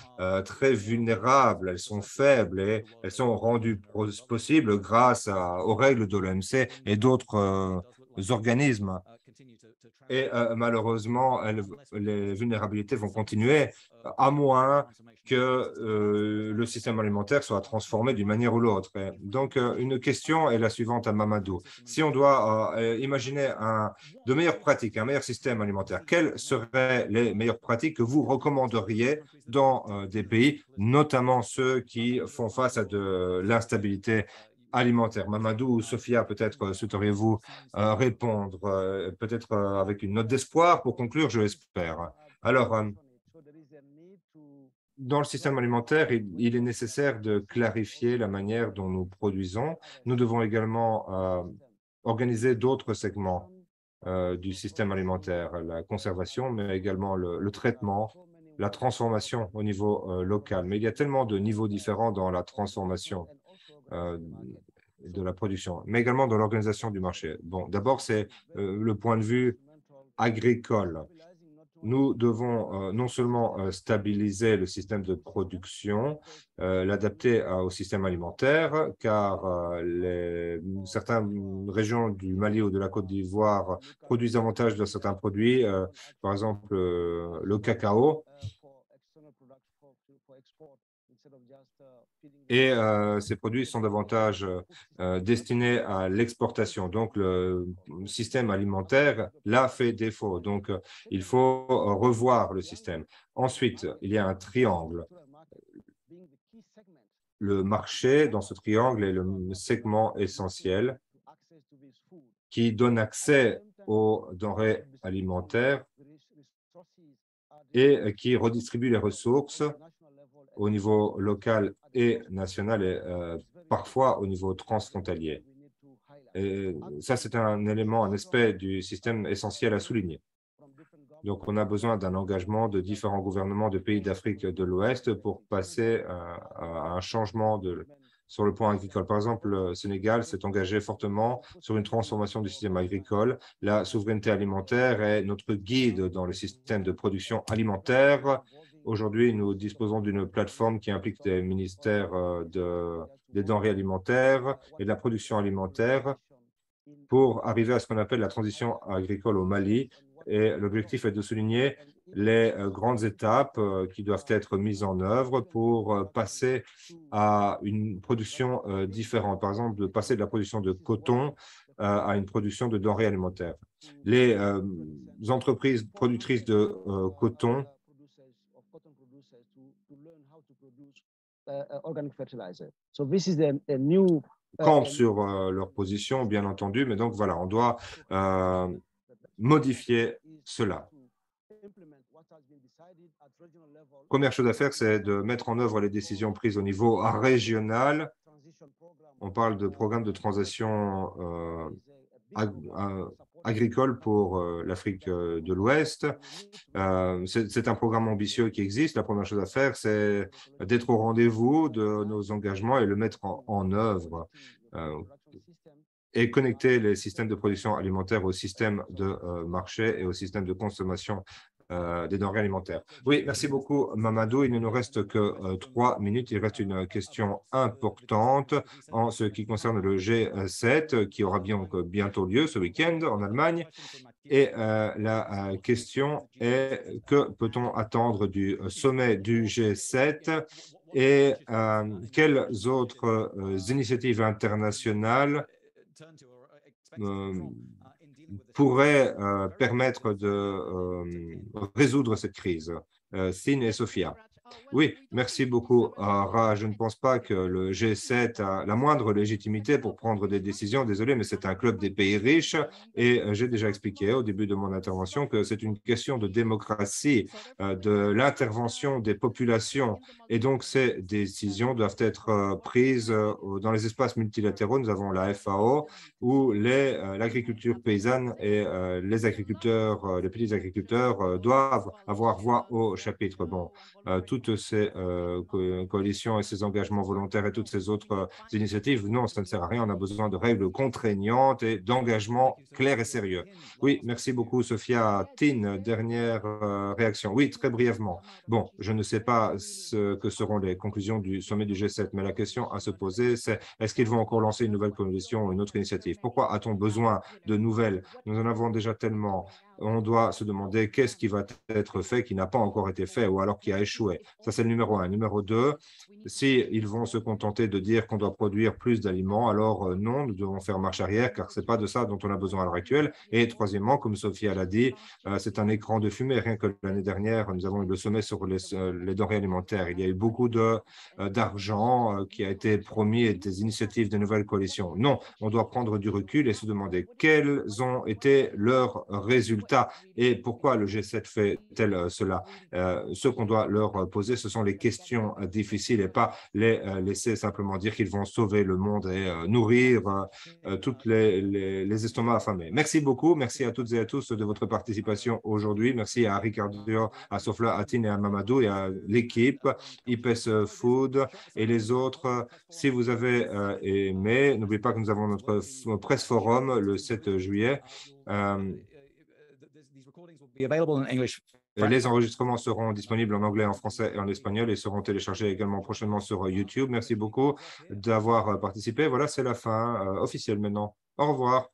très vulnérables, elles sont faibles et elles sont rendues possibles grâce aux règles de l'OMC et d'autres organismes. Et malheureusement, les vulnérabilités vont continuer à moins que le système alimentaire soit transformé d'une manière ou l'autre. Donc, une question est la suivante à Mamadou. Si on doit imaginer de meilleures pratiques, un meilleur système alimentaire, quelles seraient les meilleures pratiques que vous recommanderiez dans des pays, notamment ceux qui font face à de l'instabilité alimentaire? Mamadou ou Sophia, peut-être souhaiteriez-vous répondre, peut-être avec une note d'espoir pour conclure, je l'espère. Alors, dans le système alimentaire, il est nécessaire de clarifier la manière dont nous produisons. Nous devons également organiser d'autres segments du système alimentaire, la conservation, mais également le traitement, la transformation au niveau local. Mais il y a tellement de niveaux différents dans la transformation. de la production, mais également dans l'organisation du marché. Bon, d'abord, c'est le point de vue agricole. Nous devons non seulement stabiliser le système de production, l'adapter au système alimentaire, car certaines régions du Mali ou de la Côte d'Ivoire produisent davantage de certains produits, par exemple le cacao. Et ces produits sont davantage destinés à l'exportation. Donc, le système alimentaire, là, fait défaut. Donc, il faut revoir le système. Ensuite, il y a un triangle. Le marché, dans ce triangle, est le segment essentiel qui donne accès aux denrées alimentaires et qui redistribue les ressources au niveau local et national et parfois au niveau transfrontalier. Et ça, c'est un élément, un aspect du système essentiel à souligner. Donc, on a besoin d'un engagement de différents gouvernements de pays d'Afrique de l'Ouest pour passer à un changement sur le plan agricole. Par exemple, le Sénégal s'est engagé fortement sur une transformation du système agricole. La souveraineté alimentaire est notre guide dans le système de production alimentaire. Aujourd'hui, nous disposons d'une plateforme qui implique des ministères des denrées alimentaires et de la production alimentaire pour arriver à ce qu'on appelle la transition agricole au Mali. Et l'objectif est de souligner les grandes étapes qui doivent être mises en œuvre pour passer à une production différente. Par exemple, de passer de la production de coton à une production de denrées alimentaires. Les entreprises productrices de coton campent sur leur position, bien entendu, mais donc voilà, on doit modifier cela. Première chose à faire, c'est de mettre en œuvre les décisions prises au niveau régional. On parle de programme de transition agricole pour l'Afrique de l'Ouest. C'est un programme ambitieux qui existe. La première chose à faire, c'est d'être au rendez-vous de nos engagements et le mettre en œuvre. Et connecter les systèmes de production alimentaire au système de marché et au système de consommation des denrées alimentaires. Oui, merci beaucoup, Mamadou. Il ne nous reste que 3 minutes. Il reste une question importante en ce qui concerne le G7 qui aura bientôt lieu ce week-end en Allemagne. Et la question est, que peut-on attendre du sommet du G7 et quelles autres initiatives internationales pourrait permettre de résoudre cette crise. Sine et Sophia. Oui, merci beaucoup, Ra. Je ne pense pas que le G7 a la moindre légitimité pour prendre des décisions. Désolé, mais c'est un club des pays riches et j'ai déjà expliqué au début de mon intervention que c'est une question de démocratie, de l'intervention des populations. Et donc, ces décisions doivent être prises dans les espaces multilatéraux. Nous avons la FAO où l'agriculture paysanne et les agriculteurs, les petits agriculteurs doivent avoir voix au chapitre. Bon, toutes ces coalitions et ces engagements volontaires et toutes ces autres initiatives, non, ça ne sert à rien. On a besoin de règles contraignantes et d'engagements clairs et sérieux. Oui, merci beaucoup, Sophia. Tin, dernière réaction. Oui, très brièvement. Bon, je ne sais pas ce que seront les conclusions du sommet du G7, mais la question à se poser, c'est est-ce qu'ils vont encore lancer une nouvelle coalition ou une autre initiative? Pourquoi a-t-on besoin de nouvelles? Nous en avons déjà tellement. On doit se demander qu'est-ce qui va être fait qui n'a pas encore été fait ou alors qui a échoué. Ça, c'est le numéro 1. Numéro 2, s'ils vont se contenter de dire qu'on doit produire plus d'aliments, alors non, nous devons faire marche arrière car ce n'est pas de ça dont on a besoin à l'heure actuelle. Et troisièmement, comme Sophie l'a dit, c'est un écran de fumée. Rien que l'année dernière, nous avons eu le sommet sur les denrées alimentaires. Il y a eu beaucoup d'argent qui a été promis et des initiatives de nouvelles coalitions. Non, on doit prendre du recul et se demander quels ont été leurs résultats quota et pourquoi le G7 fait-elle cela. Ce qu'on doit leur poser, ce sont les questions difficiles et pas les laisser simplement dire qu'ils vont sauver le monde et nourrir toutes les estomacs affamés. Merci beaucoup. Merci à toutes et à tous de votre participation aujourd'hui. Merci à Ricardo, à Sofla, à Tine et à Mamadou et à l'équipe IPES Food et les autres. Si vous avez aimé, n'oubliez pas que nous avons notre presse forum le 7 juillet. Les enregistrements seront disponibles en anglais, en français et en espagnol et seront téléchargés également prochainement sur YouTube. Merci beaucoup d'avoir participé. Voilà, c'est la fin officielle maintenant. Au revoir.